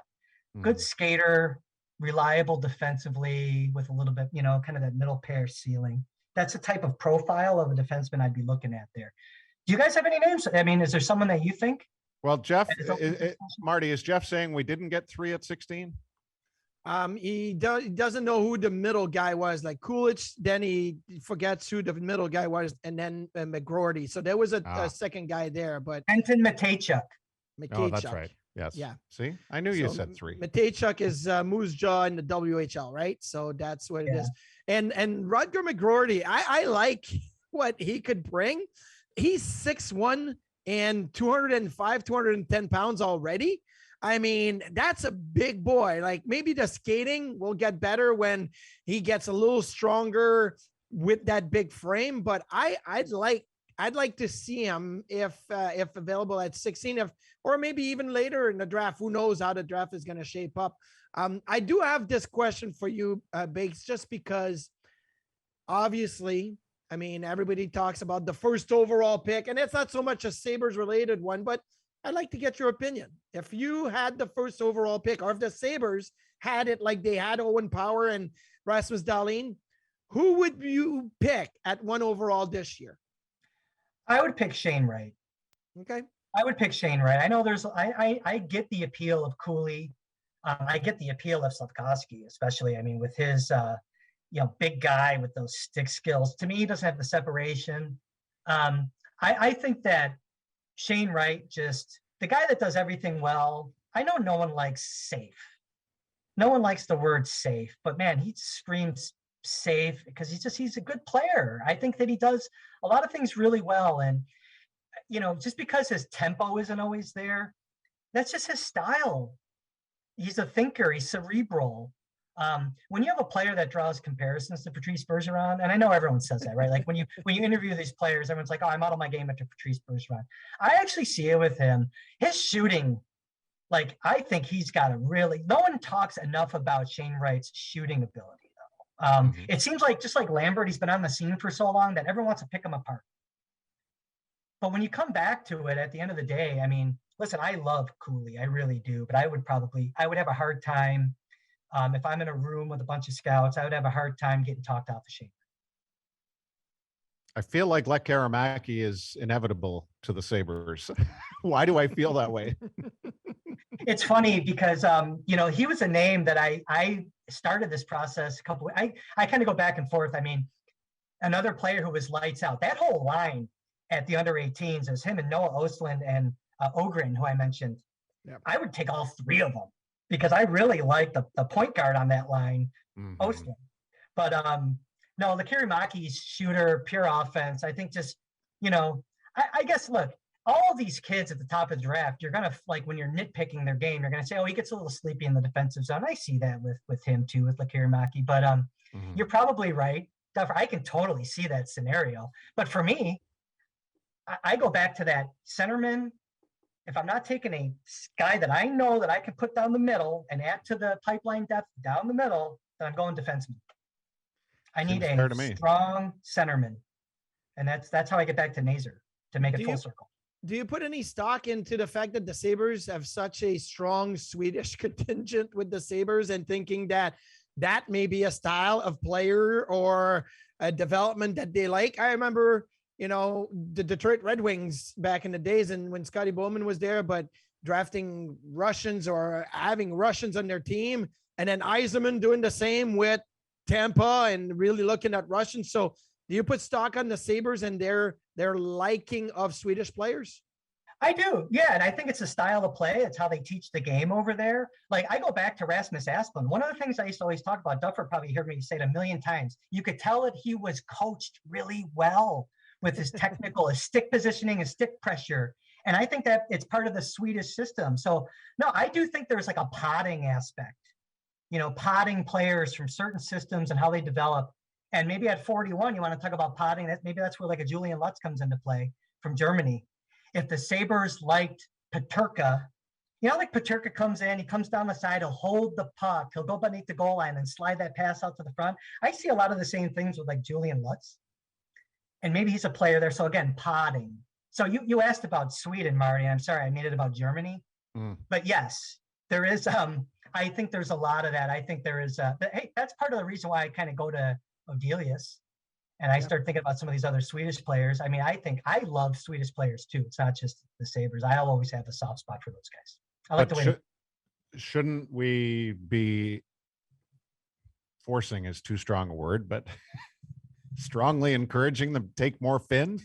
Good skater, reliable defensively with a little bit, kind of that middle pair ceiling. That's the type of profile of a defenseman I'd be looking at there. Do you guys have any names? I mean, is there someone that you think? Well, Jeff, Marty, is Jeff saying we didn't get 3 at 16? He doesn't know who the middle guy was, like Coolidge. Then he forgets who the middle guy was, and then McGroarty. So there was a second guy there, but Anton Matejchuk. Oh, that's right. Yes. Yeah. See, I knew you said 3. Matejchuk is Moose Jaw in the WHL, right? So that's what it is. And Rutger McGroarty, I like what he could bring. He's 6'1" and 205, 210 pounds already. I mean, that's a big boy. Like maybe the skating will get better when he gets a little stronger with that big frame. But I'd like to see him if available at 16, or maybe even later in the draft. Who knows how the draft is going to shape up? I do have this question for you, Bakes, just because obviously, I mean, everybody talks about the first overall pick, and it's not so much a Sabres related one, but I'd like to get your opinion. If you had the first overall pick, or if the Sabres had it like they had Owen Power and Rasmus Dahlin, who would you pick at 1 overall this year? I would pick Shane Wright. Okay. I would pick Shane Wright. I know I get the appeal of Cooley. I get the appeal of Slafkovsky, especially, I mean, with his, big guy with those stick skills. To me, he doesn't have the separation. I think that Shane Wright, just the guy that does everything well. I know no one likes safe. No one likes the word safe, but man, he screams safe because he's a good player. I think that he does a lot of things really well. And, just because his tempo isn't always there, that's just his style. He's a thinker. He's cerebral. When you have a player that draws comparisons to Patrice Bergeron, and I know everyone says that, right? Like when you interview these players, everyone's like, "Oh, I'm out of my game after Patrice Bergeron." I actually see it with him. His shooting, like I think he's got no one talks enough about Shane Wright's shooting ability, though. It seems like just like Lambert, he's been on the scene for so long that everyone wants to pick him apart. But when you come back to it, at the end of the day, I mean, listen, I love Cooley, I really do, but I would have a hard time. If I'm in a room with a bunch of scouts, I would have a hard time getting talked off the shape. I feel like Lech Karamaki is inevitable to the Sabres. Why do I feel that way? It's funny because, he was a name that I started this process I kind of go back and forth. I mean, another player who was lights out, that whole line at the under 18s is him and Noah Ostlund and Ogren, who I mentioned. Yep. I would take all 3 of them, because I really like the point guard on that line, Ostlund. But no, the Kirimaki's shooter, pure offense. I think just, I guess, look, all of these kids at the top of the draft, you're going to, like, when you're nitpicking their game, you're going to say, oh, he gets a little sleepy in the defensive zone. I see that with him too, with Kirimaki. But you're probably right. I can totally see that scenario. But for me, I go back to that centerman. If I'm not taking a guy that I know that I can put down the middle and add to the pipeline depth down the middle, then I'm going defenseman. I need a strong centerman. And that's how I get back to Nasir to make it full circle. Do you put any stock into the fact that the Sabres have such a strong Swedish contingent with the Sabres, and thinking that may be a style of player or a development that they like? I remember, the Detroit Red Wings back in the days, and when Scotty Bowman was there, but drafting Russians or having Russians on their team, and then Yzerman doing the same with Tampa and really looking at Russians. So do you put stock on the Sabres and their liking of Swedish players? I do. Yeah. And I think it's a style of play. It's how they teach the game over there. Like, I go back to Rasmus Asplund. One of the things I used to always talk about, Duffer probably heard me say it a million times. You could tell that he was coached really well with his his stick positioning, his stick pressure. And I think that it's part of the Swedish system. So no, I do think there's like a potting aspect, potting players from certain systems and how they develop. And maybe at 41, you want to talk about potting. Maybe that's where like a Julian Lutz comes into play from Germany. If the Sabres liked Peterka You know, like Paterka comes in, he comes down the side, he'll hold the puck, he'll go beneath the goal line and slide that pass out to the front. I see a lot of the same things with like Julian Lutz. And maybe he's a player there. So again, potting. So you asked about Sweden, Marty. I'm sorry, I made it about Germany. But yes, there is. I think there's a lot of that. I think there is. But hey, that's part of the reason why I kind of go to Odelius, and I start thinking about some of these other Swedish players. I mean, I think I love Swedish players too. It's not just the Sabres. I'll always have a soft spot for those guys. I like the way. Shouldn't we be forcing is too strong a word, but strongly encouraging them to take more Finns,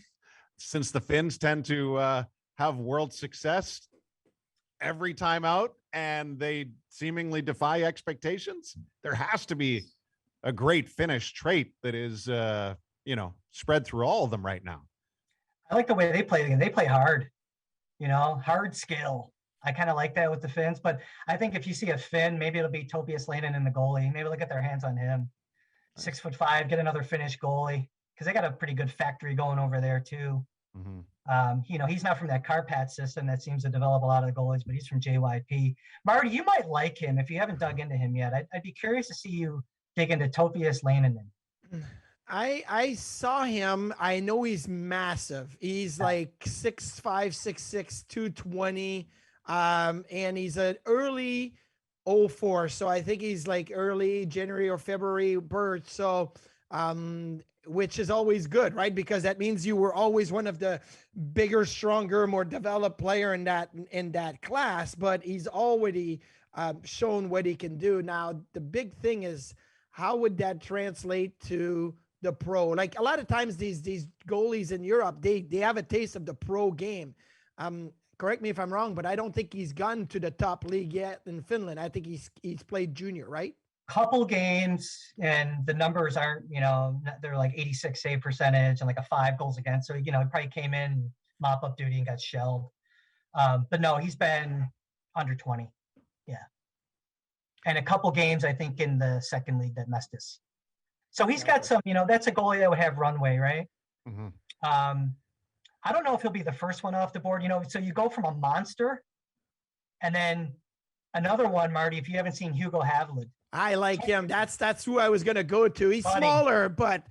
since the Finns tend to have world success every time out and they seemingly defy expectations? There has to be a great Finnish trait that is, spread through all of them right now. I like the way they play. They play hard, hard skill. I kind of like that with the Finns, but I think if you see a Finn, maybe it'll be Topias Leinen in the goalie. Maybe they'll get their hands on him. 6'5", get another Finnish goalie, because they got a pretty good factory going over there too. He's not from that Karpat system that seems to develop a lot of the goalies, but he's from JYP. Marty, you might like him if you haven't dug into him yet. I'd be curious to see you dig into Topias Leinen. I saw him. I know he's massive. He's like 6'5", 6'6", 220. And he's an early 04. So I think he's like early January or February birth. So, which is always good, right? Because that means you were always one of the bigger, stronger, more developed player in that class, but he's already shown what he can do. Now, the big thing is, how would that translate to the pro? Like a lot of times these goalies in Europe, they have a taste of the pro game. Correct me if I'm wrong, but I don't think he's gone to the top league yet in Finland. I think he's played junior, right? Couple games, and the numbers aren't, they're like 86 save percentage and like a 5 goals against. So, he probably came in mop up duty and got shelled. But no, he's been under 20. Yeah. And a couple games, I think, in the second league that messed us. So he's got some, that's a goalie that would have runway, right? I don't know if he'll be the first one off the board, so you go from a monster and then another one, Marty, if you haven't seen Hugo Havelid. I like him. That's who I was going to go to. He's smaller, but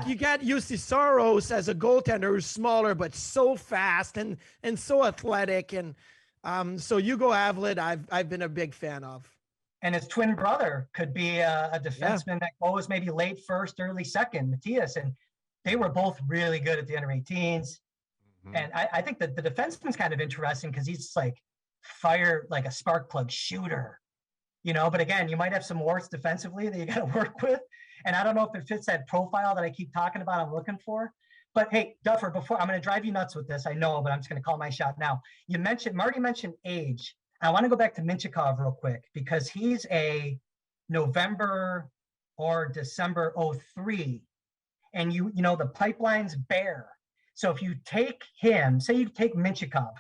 you got Jussi Saros as a goaltender who's smaller, but so fast and so athletic. And so Hugo Havelid, I've been a big fan of. And his twin brother could be a defenseman that goes maybe late first, early second, Matthias. And they were both really good at the under 18s. And I think that the defenseman's kind of interesting because he's like like a spark plug shooter, but again, you might have some warts defensively that you got to work with. And I don't know if it fits that profile that I keep talking about I'm looking for. But hey, Duffer, before I'm going to drive you nuts with this, I know, but I'm just going to call my shot now. Marty mentioned age. I want to go back to Minchikov real quick because he's a November or December 03. And the pipeline's bare. So if you take him, say you take Minchikov,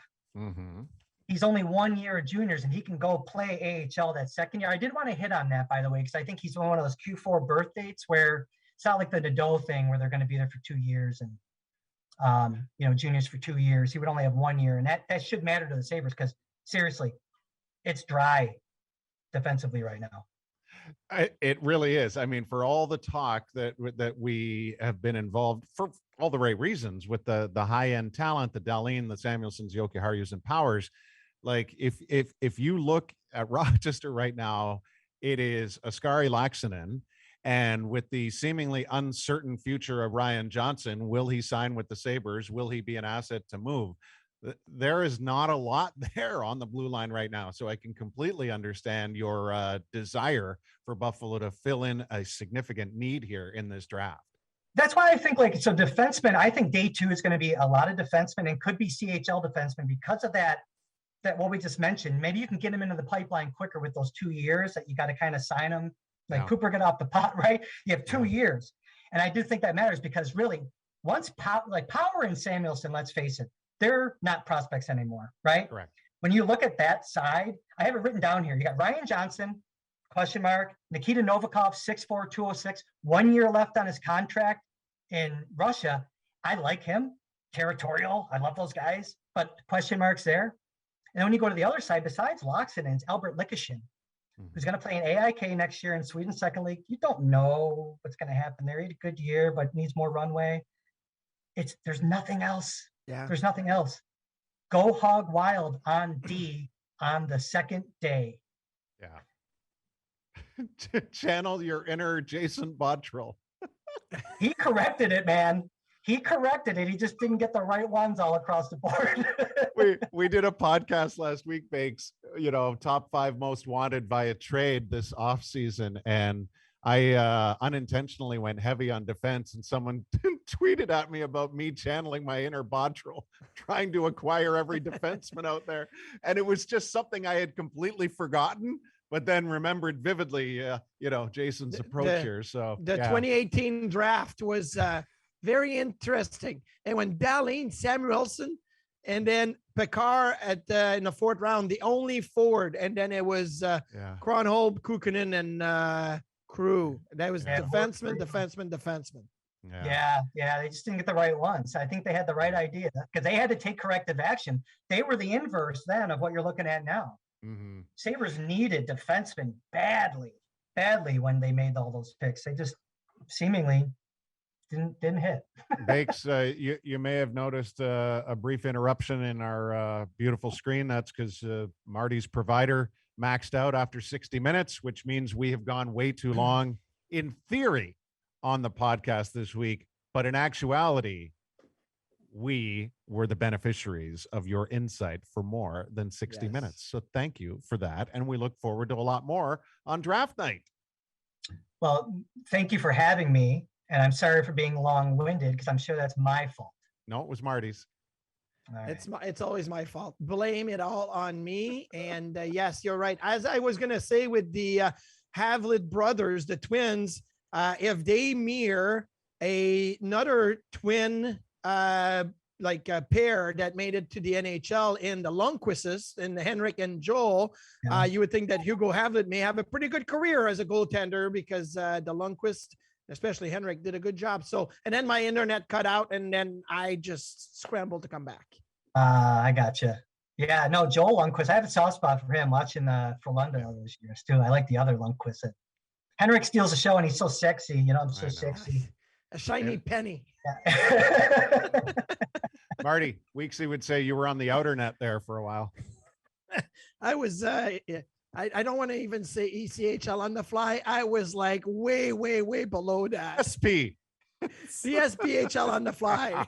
he's only 1 year of juniors and he can go play AHL that second year. I did want to hit on that, by the way, because I think he's one of those Q4 birth dates where it's not like the Nadeau thing where they're going to be there for 2 years and, juniors for 2 years. He would only have 1 year. And that should matter to the Sabres because seriously, it's dry defensively right now. It really is. I mean, for all the talk that we have been involved for all the right reasons with the high end talent, the Dahlin, the Samuelsons, Jokiharjus, and Powers. Like if you look at Rochester right now, it is Askari Laaksonen, and with the seemingly uncertain future of Ryan Johnson, will he sign with the Sabres? Will he be an asset to move? There is not a lot there on the blue line right now. So I can completely understand your desire for Buffalo to fill in a significant need here in this draft. That's why I think defensemen, I think day 2 is going to be a lot of defensemen and could be CHL defensemen because of that what we just mentioned. Maybe you can get them into the pipeline quicker with those 2 years that you got to kind of sign them. Like Cooper got off the pot, right? You have 2 years. And I do think that matters because really once Power and Samuelson, let's face it, they're not prospects anymore, right? Correct. When you look at that side, I have it written down here. You got Ryan Johnson, question mark, Nikita Novikov, 6'4", 206, 1 year left on his contract in Russia. I like him. Territorial. I love those guys, but question marks there. And then when you go to the other side, besides Loxton, it's Albert Likoshin, who's going to play in AIK next year in Sweden's second league. You don't know what's going to happen there. He had a good year, but needs more runway. There's nothing else. Yeah. There's nothing else. Go hog wild on D on the second day. Yeah. Channel your inner Jason Bottrill. He corrected it, man. He corrected it. He just didn't get the right ones all across the board. we did a podcast last week, Bakes, top 5 most wanted via trade this offseason. And I unintentionally went heavy on defense, and someone tweeted at me about me channeling my inner Bottrill, trying to acquire every defenseman out there. And it was just something I had completely forgotten, but then remembered vividly, Jason's approach here. So the 2018 draft was very interesting. And when Dahlin, Samuelsson, and then Pekar in the 4th round, the only forward, and then it was Kronholm, Kukkonen, and Crew. That was defenseman. Yeah. They just didn't get the right ones. I think they had the right idea because they had to take corrective action. They were the inverse then of what you're looking at now. Mm-hmm. Sabres needed defensemen badly when they made all those picks. They just seemingly didn't hit. Bakes, you may have noticed a brief interruption in our beautiful screen. That's because Marty's provider maxed out after 60 minutes, which means we have gone way too long in theory on the podcast this week. But in actuality, we were the beneficiaries of your insight for more than 60 minutes. So thank you for that. And we look forward to a lot more on draft night. Well, thank you for having me. And I'm sorry for being long-winded because I'm sure that's my fault. No, it was Marty's. Right. It's always my fault. Blame it all on me. And yes, you're right. As I was going to say with the Havlet brothers, the twins, if they mirror another twin like a pair that made it to the NHL in the Lundqvists and Henrik and Joel, you would think that Hugo Havlet may have a pretty good career as a goaltender because the Lundqvist, especially Henrik, did a good job. So, and then my internet cut out and then I just scrambled to come back. I gotcha. Yeah, no, Joel Lundqvist, I have a soft spot for him watching for London all those years too. I like the other Lundqvist. Henrik steals the show and he's so sexy, I'm so sexy. A shiny penny. Yeah. Marty, Weeksy would say you were on the outer net there for a while. I was, I don't want to even say ECHL on the fly. I was like way, way, way below that. SP. The SPHL on the fly.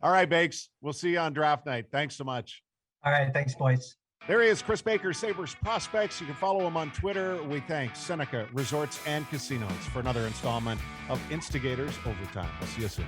All right, Bakes. We'll see you on draft night. Thanks so much. All right. Thanks, boys. There he is, Kris Baker, Sabres Prospects. You can follow him on Twitter. We thank Seneca Resorts and Casinos for another installment of Instigators Overtime. We'll see you soon.